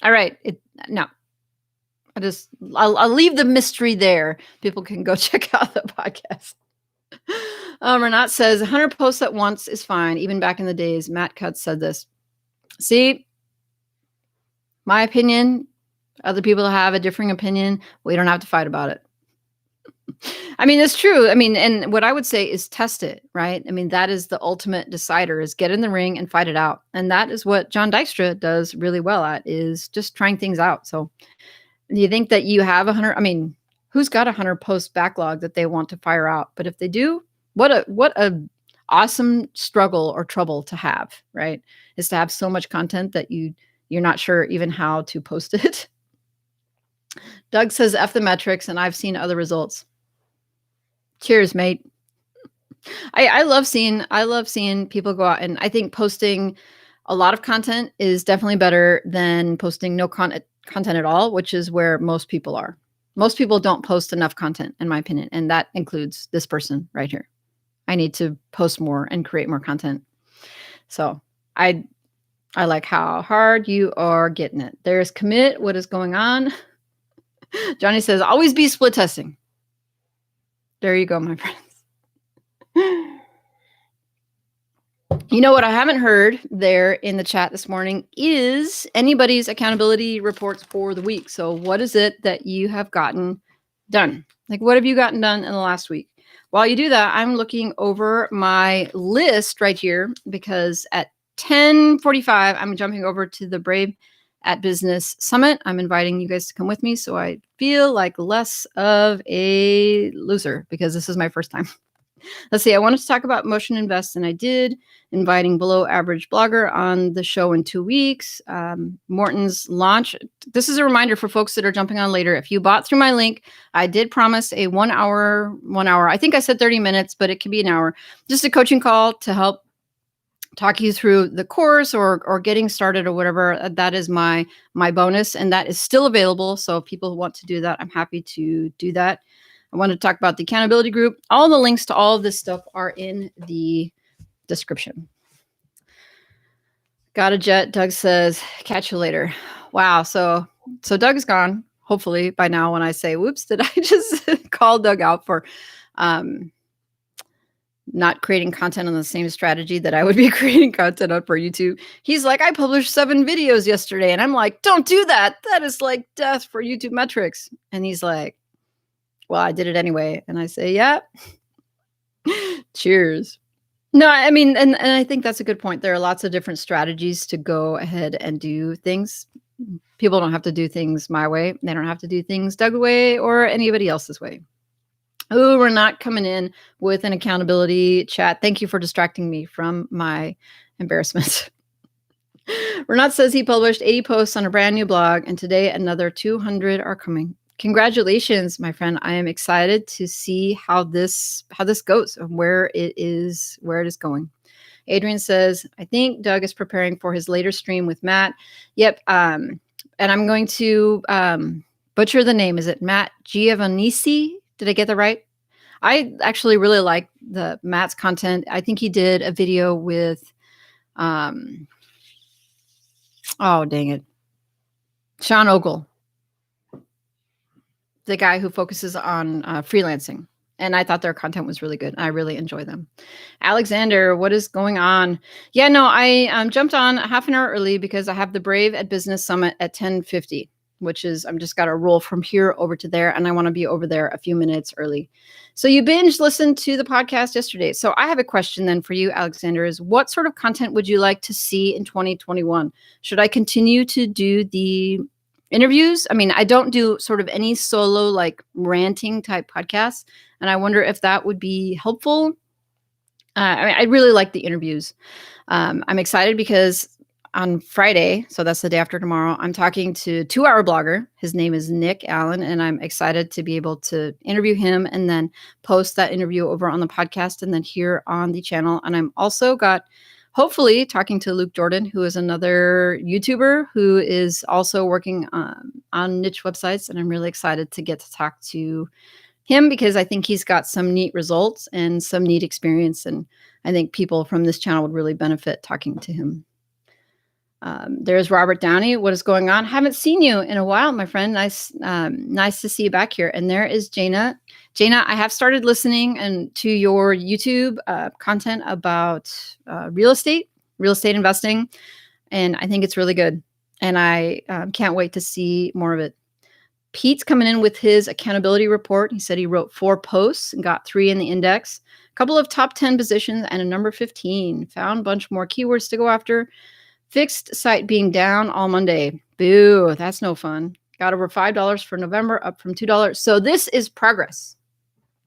all right. No, I'll leave the mystery there. People can go check out the podcast. Renat says 100 posts at once is fine. Even back in the days, Matt Cutts said this. See, my opinion, other people have a differing opinion. We don't have to fight about it. I mean, it's true. I mean, and what I would say is test it, right? I mean, that is the ultimate decider, is get in the ring and fight it out. And that is what John Dykstra does really well at, is just trying things out. So do you think that you have 100? I mean, who's got 100 post backlog that they want to fire out? But if they do, what a awesome struggle or trouble to have, right? Is to have so much content that you're not sure even how to post it. Doug says, F the metrics, and I've seen other results. Cheers, mate. I love seeing people go out, and I think posting a lot of content is definitely better than posting no content at all, which is where most people are. Most people don't post enough content, in my opinion, and that includes this person right here. I need to post more and create more content. So I like how hard you are getting it. There's commit. What is going on? Johnny says, always be split testing. There you go, my friends. You know what I haven't heard there in the chat this morning is anybody's accountability reports for the week. So what is it that you have gotten done? Like, what have you gotten done in the last week? While you do that, I'm looking over my list right here because at 10:45, I'm jumping over to the Brave at Business Summit. I'm inviting you guys to come with me so I feel like less of a loser because this is my first time. Let's see. I wanted to talk about Motion Invest, and I did, inviting below average blogger on the show in 2 weeks. Morton's launch. This is a reminder for folks that are jumping on later. If you bought through my link, I did promise a 1 hour. I think I said 30 minutes, but it could be an hour. Just a coaching call to help talk you through the course or getting started or whatever. That is my bonus, and that is still available. So if people want to do that, I'm happy to do that. I want to talk about the accountability group. All the links to all of this stuff are in the description. Got a jet. Doug says, catch you later. Wow. So Doug is gone. Hopefully by now when I say, whoops, did I just call Doug out for not creating content on the same strategy that I would be creating content on for YouTube? He's like, I published 7 videos yesterday. And I'm like, don't do that. That is like death for YouTube metrics. And he's like, well, I did it anyway. And I say, yeah, cheers. No, I mean, and I think that's a good point. There are lots of different strategies to go ahead and do things. People don't have to do things my way. They don't have to do things Doug's way or anybody else's way. Oh, we're not coming in with an accountability chat. Thank you for distracting me from my embarrassment. Renat says he published 80 posts on a brand new blog, and today another 200 are coming. Congratulations, my friend. I am excited to see how this goes and where it is going. Adrian says, I think Doug is preparing for his later stream with Matt. Yep. And I'm going to butcher the name. Is it Matt Giovannisci? Did I get that right? I actually really like Matt's content. I think he did a video with, oh, dang it, Sean Ogle, the guy who focuses on freelancing. And I thought their content was really good. I really enjoy them. Alexander, what is going on? Yeah, no, I jumped on half an hour early because I have the Brave at Business Summit at 10:50, which is, I'm just got to roll from here over to there. And I want to be over there a few minutes early. So you binge listened to the podcast yesterday. So I have a question then for you, Alexander, is what sort of content would you like to see in 2021? Should I continue to do the interviews? I mean, I don't do sort of any solo like ranting type podcasts. And I wonder if that would be helpful. I really like the interviews. I'm excited because on Friday, so that's the day after tomorrow, I'm talking to 2-hour blogger. His name is Nick Allen, and I'm excited to be able to interview him and then post that interview over on the podcast and then here on the channel. And I'm also hopefully talking to Luke Jordan, who is another YouTuber who is also working on niche websites. And I'm really excited to get to talk to him because I think he's got some neat results and some neat experience. And I think people from this channel would really benefit talking to him. There's Robert Downey. What is going on? Haven't seen you in a while, my friend. Nice to see you back here. And there is Jana. Jana, I have started listening to your YouTube content about real estate investing. And I think it's really good. And I can't wait to see more of it. Pete's coming in with his accountability report. He said he wrote 4 posts and got 3 in the index, a couple of top 10 positions and a number 15. Found a bunch more keywords to go after. Fixed site being down all Monday. Boo, that's no fun. Got over $5 for November, up from $2. So this is progress.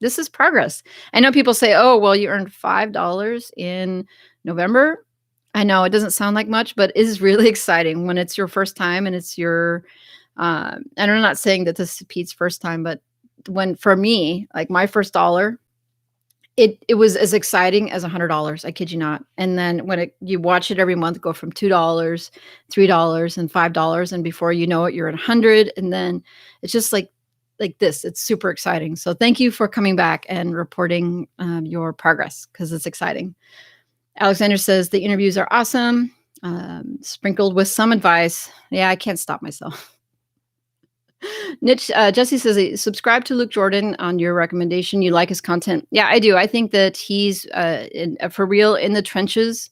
This is progress. I know people say, oh, well, you earned $5 in November. I know it doesn't sound like much, but it is really exciting when it's your first time and it's your, and I'm not saying that this is Pete's first time, but when, for me, like my first dollar, it was as exciting as $100. I kid you not. And then when you watch it every month go from $2, $3, and $5, and before you know it, you're at 100. And then it's just like this. It's super exciting. So thank you for coming back and reporting your progress because it's exciting. Alexander says the interviews are awesome, sprinkled with some advice. Yeah, I can't stop myself. Jesse says, subscribe to Luke Jordan on your recommendation. You like his content. Yeah, I do. I think that he's a for real in the trenches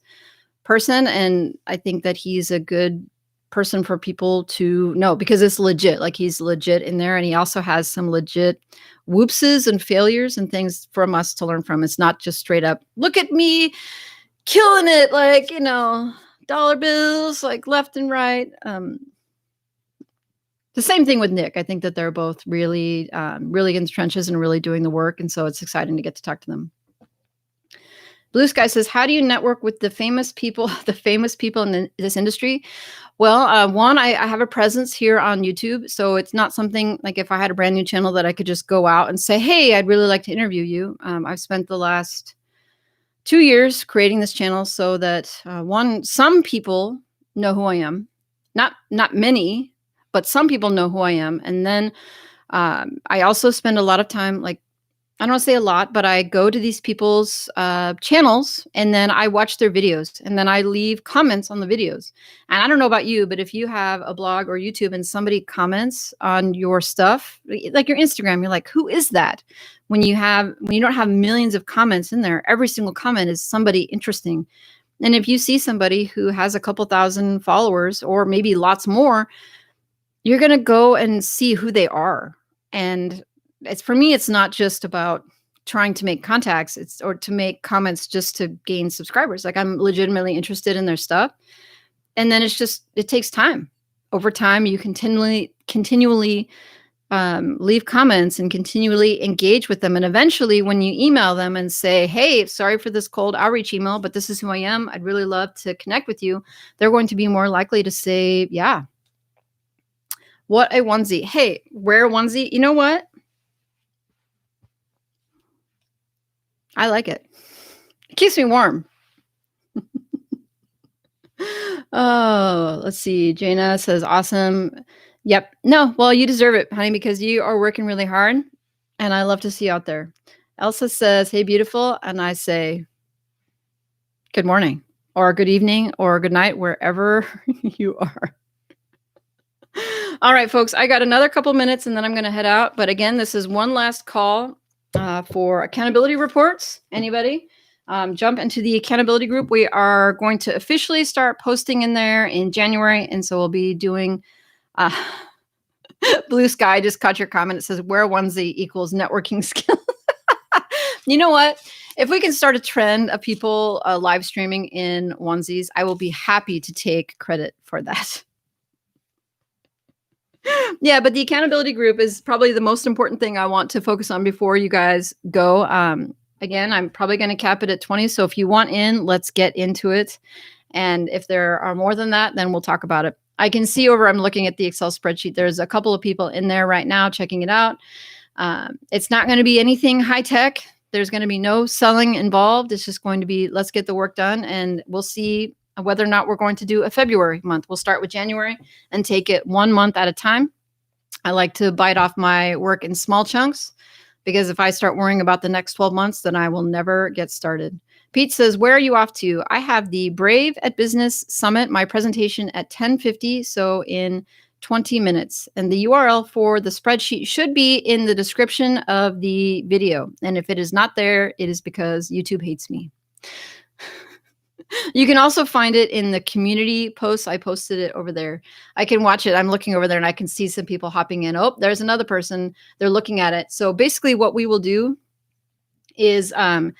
person. And I think that he's a good person for people to know because it's legit. Like he's legit in there. And he also has some legit whoopses and failures and things from us to learn from. It's not just straight up, look at me killing it. Like, dollar bills, like left and right. The same thing with Nick. I think that they're both really, really in the trenches and really doing the work. And so it's exciting to get to talk to them. Blue Sky says, how do you network with the famous people in this industry? Well, one, I have a presence here on YouTube. So it's not something like if I had a brand new channel that I could just go out and say, hey, I'd really like to interview you. I've spent the last 2 years creating this channel so that some people know who I am. Not many, but some people know who I am. And then I also spend a lot of time, like, I don't want to say a lot, but I go to these people's channels and then I watch their videos and then I leave comments on the videos. And I don't know about you, but if you have a blog or YouTube and somebody comments on your stuff, like your Instagram, you're like, who is that? When you don't have millions of comments in there, every single comment is somebody interesting. And if you see somebody who has a couple thousand followers or maybe lots more, you're going to go and see who they are. And for me, it's not just about trying to make contacts or to make comments just to gain subscribers. Like I'm legitimately interested in their stuff. And then it takes time. over time, you continually leave comments and continually engage with them. And eventually, when you email them and say, hey, sorry for this cold outreach email, but this is who I am. I'd really love to connect with you. They're going to be more likely to say, yeah, what a onesie. Hey, wear a onesie. You know what? I like it. It keeps me warm. Oh, let's see. Jaina says, awesome. Yep. No, well, you deserve it, honey, because you are working really hard and I love to see you out there. Elsa says, hey, beautiful. And I say, good morning or good evening or good night, wherever you are. All right, folks, I got another couple minutes and then I'm going to head out. But again, this is one last call for accountability reports. Anybody? Jump into the accountability group. We are going to officially start posting in there in January. And so we'll be doing Blue Sky just caught your comment. It says wear onesie equals networking skill. You know what? If we can start a trend of people live streaming in onesies, I will be happy to take credit for that. Yeah, but the accountability group is probably the most important thing I want to focus on before you guys go. Again, I'm probably going to cap it at 20. So if you want in, let's get into it. And if there are more than that, then we'll talk about it. I can see I'm looking at the Excel spreadsheet. There's a couple of people in there right now checking it out. It's not going to be anything high tech. There's going to be no selling involved. It's just going to be, let's get the work done. And we'll see whether or not we're going to do a February month. We'll start with January and take it 1 month at a time. I like to bite off my work in small chunks because if I start worrying about the next 12 months, then I will never get started. Pete says, where are you off to? I have the Brave at Business Summit, my presentation at 10:50. So in 20 minutes. And the URL for the spreadsheet should be in the description of the video. And if it is not there, it is because YouTube hates me. You can also find it in the community posts. I posted it over there. I can watch it. I'm looking over there and I can see some people hopping in. Oh, there's another person. They're looking at it. So basically what we will do is and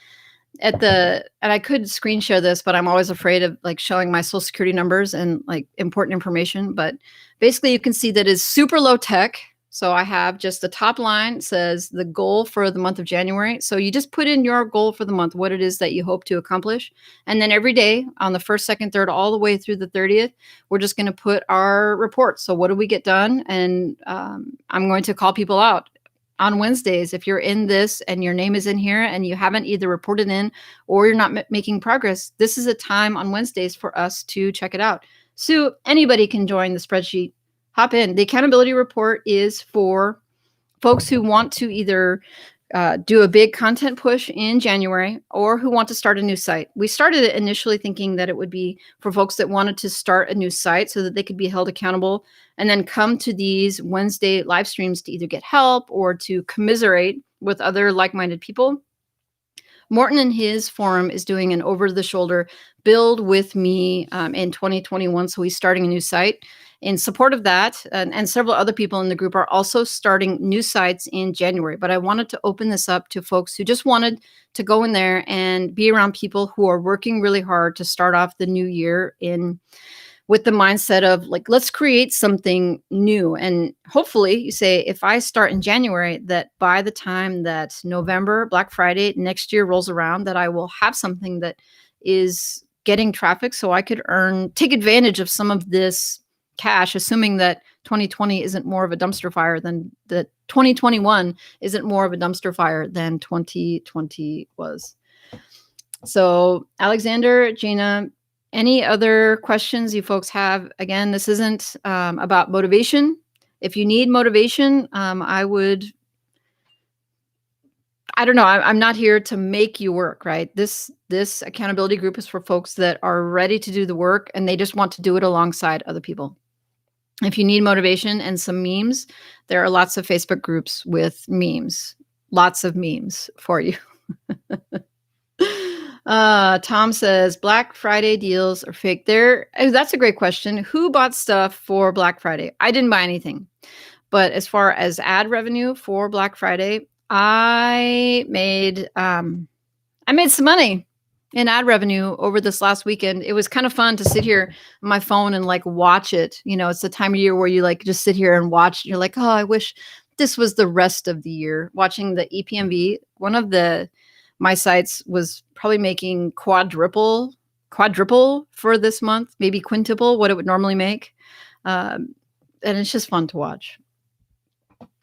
I could screen share this, but I'm always afraid of like showing my social security numbers and like important information. But basically you can see that is super low tech. So I have just the top line says the goal for the month of January. So you just put in your goal for the month, what it is that you hope to accomplish. And then every day on the 1st, 2nd, 3rd, all the way through the 30th, we're just going to put our report. So what do we get done? And I'm going to call people out on Wednesdays. If you're in this and your name is in here and you haven't either reported in or you're not making progress, this is a time on Wednesdays for us to check it out. So anybody can join the spreadsheet. Hop in. The accountability report is for folks who want to either do a big content push in January or who want to start a new site. We started it initially thinking that it would be for folks that wanted to start a new site so that they could be held accountable and then come to these Wednesday live streams to either get help or to commiserate with other like-minded people. Morton in his forum is doing an over-the-shoulder build with me in 2021. So he's starting a new site. In support of that, and several other people in the group are also starting new sites in January. But I wanted to open this up to folks who just wanted to go in there and be around people who are working really hard to start off the new year with the mindset of like, let's create something new. And hopefully you say, if I start in January, that by the time that November, Black Friday next year rolls around, that I will have something that is getting traffic so I could take advantage of some of this cash, assuming that 2020 isn't more of a dumpster fire than that 2021 isn't more of a dumpster fire than 2020 was. So Alexander, Gina, any other questions you folks have? Again, this isn't about motivation. If you need motivation, I don't know. I'm not here to make you work, right? This accountability group is for folks that are ready to do the work and they just want to do it alongside other people. If you need motivation and some memes, there are lots of Facebook groups with memes, lots of memes for you. Tom says, Black Friday deals are fake. That's a great question. Who bought stuff for Black Friday? I didn't buy anything. But as far as ad revenue for Black Friday, I made some money. in ad revenue over this last weekend. It was kind of fun to sit here on my phone and like watch it. It's the time of year where you like just sit here and watch. You're like, oh, I wish this was the rest of the year. Watching the EPMV, one of my sites was probably making quadruple for this month, maybe quintuple what it would normally make. And it's just fun to watch.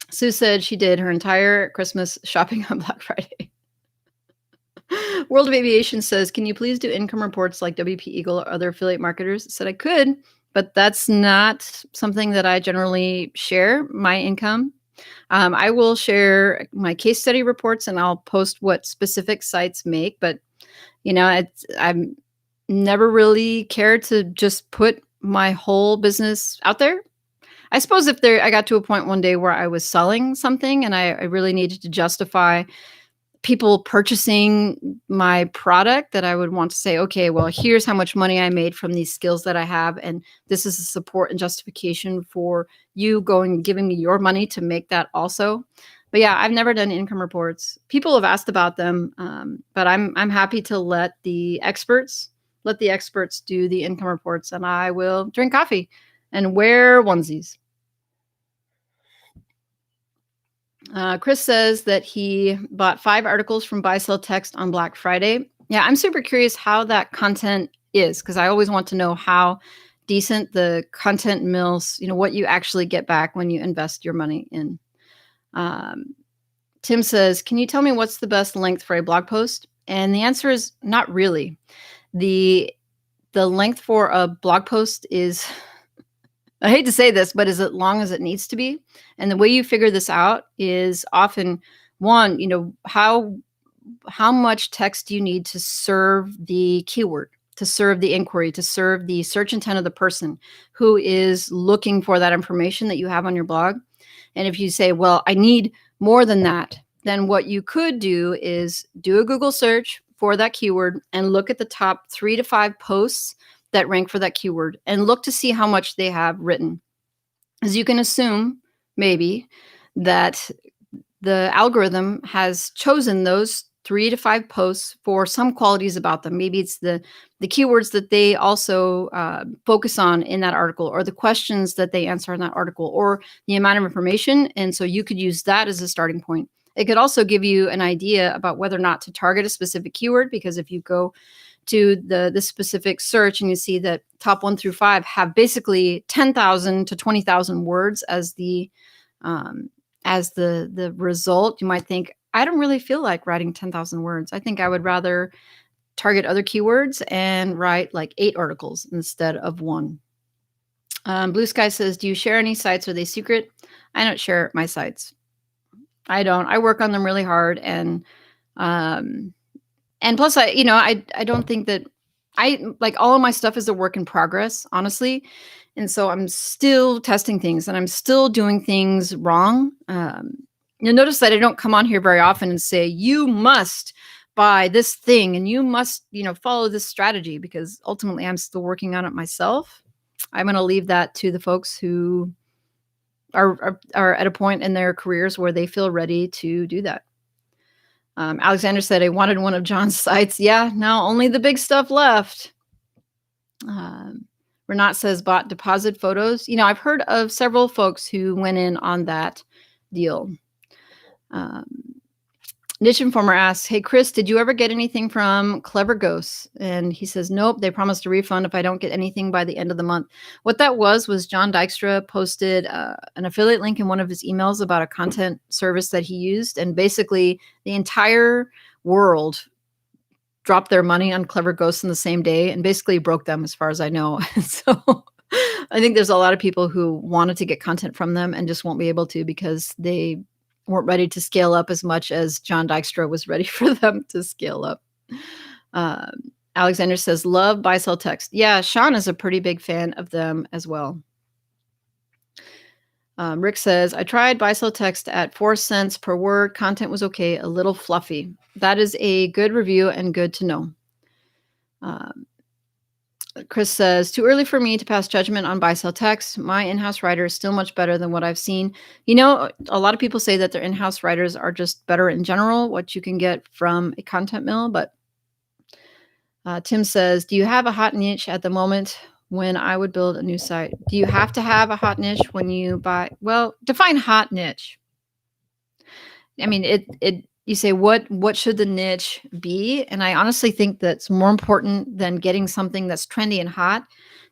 Sue said she did her entire Christmas shopping on Black Friday. World of Aviation says, can you please do income reports like WP Eagle or other affiliate marketers? I said I could, but that's not something that I generally share my income. I will share my case study reports and I'll post what specific sites make, but I'm never really cared to just put my whole business out there. I suppose I got to a point one day where I was selling something and I really needed to justify people purchasing my product, that I would want to say, okay, well, here's how much money I made from these skills that I have. And this is a support and justification for you giving me your money to make that also. But yeah, I've never done income reports. People have asked about them, but I'm happy to let the experts do the income reports, and I will drink coffee and wear onesies. Chris says that he bought 5 articles from Buy Sell Text on Black Friday. Yeah, I'm super curious how that content is, because I always want to know how decent the content mills, what you actually get back when you invest your money in. Tim says, can you tell me what's the best length for a blog post? And the answer is not really. The length for a blog post is, I hate to say this, but as long as it needs to be. And the way you figure this out is often one, how much text do you need to serve the keyword, to serve the inquiry, to serve the search intent of the person who is looking for that information that you have on your blog. And if you say, well, I need more than that, then what you could do is do a Google search for that keyword and look at the top 3 to 5 posts that rank for that keyword and look to see how much they have written. As you can assume, maybe, that the algorithm has chosen those 3 to 5 posts for some qualities about them. Maybe it's the keywords that they also focus on in that article, or the questions that they answer in that article, or the amount of information. And so you could use that as a starting point. It could also give you an idea about whether or not to target a specific keyword, because if you go to the specific search and you see that top 1 through 5 have basically 10,000 to 20,000 words as the result, you might think, I don't really feel like writing 10,000 words. I think I would rather target other keywords and write like 8 articles instead of 1. Blue Sky says, do you share any sites? Are they secret? I don't share my sites. I don't. I work on them really hard, and plus I don't think that all of my stuff is a work in progress, honestly. And so I'm still testing things and I'm still doing things wrong. You'll notice that I don't come on here very often and say, you must buy this thing and you must, follow this strategy, because ultimately I'm still working on it myself. I'm going to leave that to the folks who are at a point in their careers where they feel ready to do that. Alexander said, I wanted one of John's sites. Yeah, now only the big stuff left. Renat says, bought deposit photos. I've heard of several folks who went in on that deal. Niche Informer asks, hey, Chris, did you ever get anything from Clever Ghosts? And he says, nope, they promised a refund if I don't get anything by the end of the month. What that was John Dykstra posted an affiliate link in one of his emails about a content service that he used. And basically the entire world dropped their money on Clever Ghosts in the same day and basically broke them, as far as I know. So I think there's a lot of people who wanted to get content from them and just won't be able to, because they weren't ready to scale up as much as John Dykstra was ready for them to scale up. Alexander says, love Buy Sell Text. Yeah, Sean is a pretty big fan of them as well. Rick says, I tried Buy Sell Text at 4 cents per word. Content was okay, a little fluffy. That is a good review and good to know. Chris says, too early for me to pass judgment on Buy Sell Text. My in-house writer is still much better than what I've seen. A lot of people say that their in-house writers are just better in general, what you can get from a content mill, but Tim says, do you have a hot niche at the moment when I would build a new site? Do you have to have a hot niche when you buy? Well, define hot niche. I mean, you say, what should the niche be? And I honestly think that's more important than getting something that's trendy and hot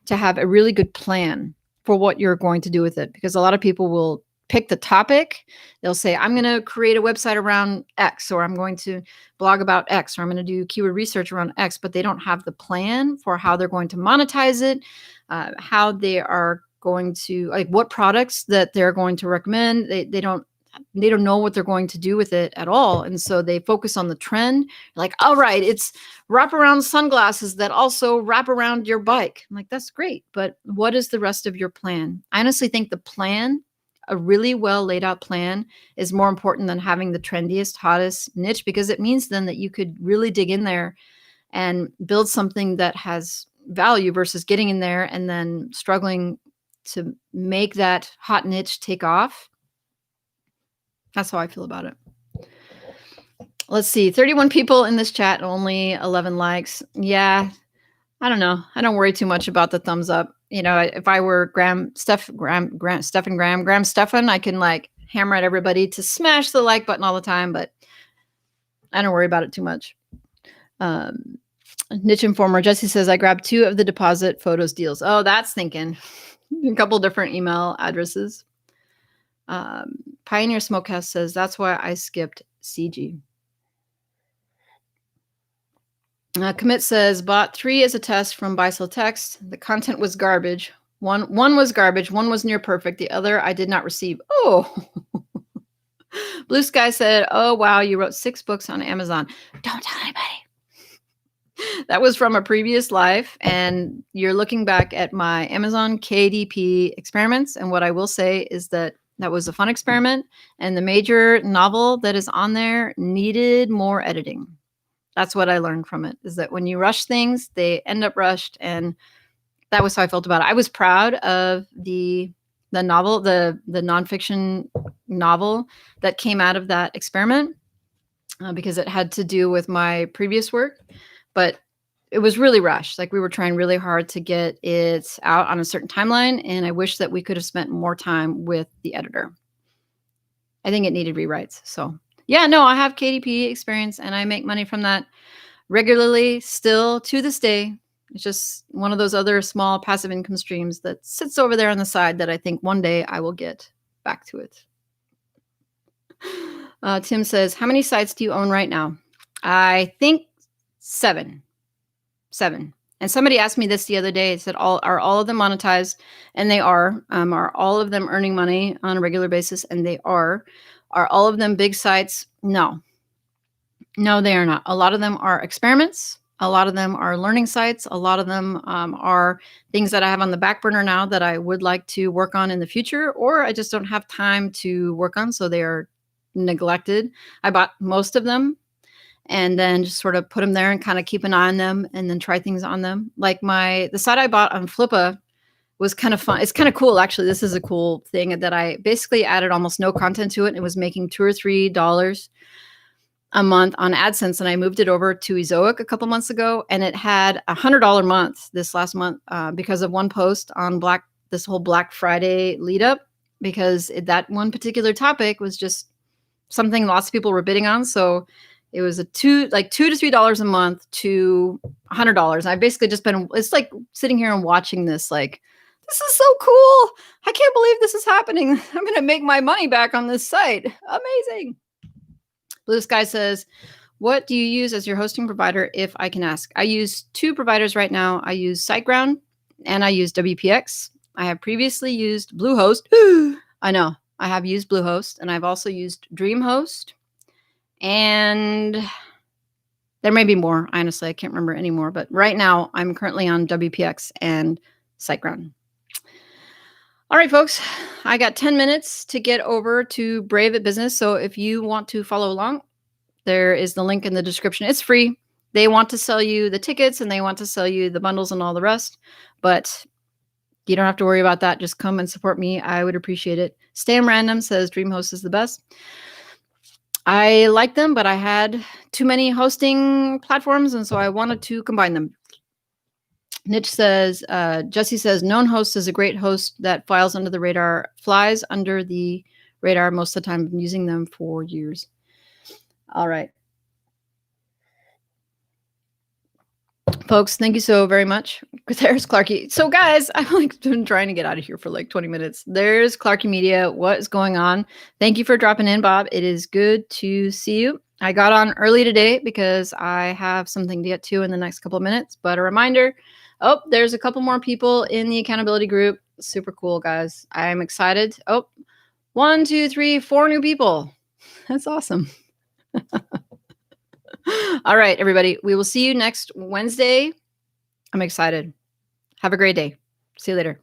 to have a really good plan for what you're going to do with it. Because a lot of people will pick the topic. They'll say, I'm going to create a website around X, or I'm going to blog about X, or I'm going to do keyword research around X, but they don't have the plan for how they're going to monetize it, how they are going to, like, what products that they're going to recommend. They don't know what they're going to do with it at all. And so they focus on the trend. Like, all right, it's wraparound sunglasses that also wrap around your bike. I'm like, that's great. But what is the rest of your plan? I honestly think the plan, a really well laid out plan, is more important than having the trendiest, hottest niche, because it means then that you could really dig in there and build something that has value versus getting in there and then struggling to make that hot niche take off. That's how I feel about it. Let's see. 31 people in this chat, only 11 likes. Yeah, I don't know. I don't worry too much about the thumbs up. You know, if I were Stefan, I can like hammer at everybody to smash the like button all the time, but I don't worry about it too much. Niche Informer, Jesse says, I grabbed 2 of the deposit photos deals. Oh, that's thinking. A couple different email addresses. Pioneer Smokehouse says, that's why I skipped CG. Commit says, bought 3 as a test from Buy Sell Text. The content was garbage. One was garbage. One was near perfect. The other I did not receive. Oh. Blue Sky said, oh, wow, you wrote 6 books on Amazon. Don't tell anybody. That was from a previous life. And you're looking back at my Amazon KDP experiments. And what I will say is that was a fun experiment. And the major novel that is on there needed more editing. That's what I learned from it, is that when you rush things, they end up rushed. And that was how I felt about it. I was proud of the novel, the nonfiction novel that came out of that experiment, because it had to do with my previous work. But it was really rushed. Like, we were trying really hard to get it out on a certain timeline. And I wish that we could have spent more time with the editor. I think it needed rewrites. So yeah, no, I have KDP experience and I make money from that regularly still to this day. It's just one of those other small passive income streams that sits over there on the side that I think one day I will get back to it. Tim says, how many sites do you own right now? I think 7. And somebody asked me this the other day. It said, are all of them monetized? And they are. Are all of them earning money on a regular basis? And they are. Are all of them big sites? No, they are not. A lot of them are experiments. A lot of them are learning sites. A lot of them are things that I have on the back burner now that I would like to work on in the future, or I just don't have time to work on. So they are neglected. I bought most of them and then just sort of put them there and kind of keep an eye on them and then try things on them. Like the site I bought on Flippa was kind of fun. It's kind of cool, actually. This is a cool thing that I basically added almost no content to it. And it was making $2 or $3 a month on AdSense. And I moved it over to Ezoic a couple months ago. And it had $100 a month this last month because of one post on this whole Black Friday lead up, because that one particular topic was just something lots of people were bidding on. So it was $2 to $3 a month to $100. And I've basically just it's like sitting here and watching this, like, this is so cool. I can't believe this is happening. I'm going to make my money back on this site. Amazing. Blue Sky says, what do you use as your hosting provider, if I can ask? I use 2 providers right now. I use SiteGround and I use WPX. I have previously used Bluehost. I know. I have used Bluehost, and I've also used DreamHost. And there may be more. Honestly, I can't remember anymore. But right now, I'm currently on WPX and SiteGround. All right, folks, I got 10 minutes to get over to Brave at Business. So if you want to follow along, there is the link in the description. It's free. They want to sell you the tickets and they want to sell you the bundles and all the rest. But you don't have to worry about that. Just come and support me. I would appreciate it. Stam Random says DreamHost is the best. I like them, but I had too many hosting platforms, and so I wanted to combine them. Niche says, Jesse says, known host is a great host that flies under the radar most of the time. I've been using them for years. All right. Folks, thank you so very much. There's Clarky. So, guys, I've been trying to get out of here for like 20 minutes. There's Clarky Media. What is going on? Thank you for dropping in, Bob. It is good to see you. I got on early today because I have something to get to in the next couple of minutes. But a reminder, there's a couple more people in the accountability group. Super cool, guys. I'm excited. 1, 2, 3, 4 new people. That's awesome. All right, everybody. We will see you next Wednesday. I'm excited. Have a great day. See you later.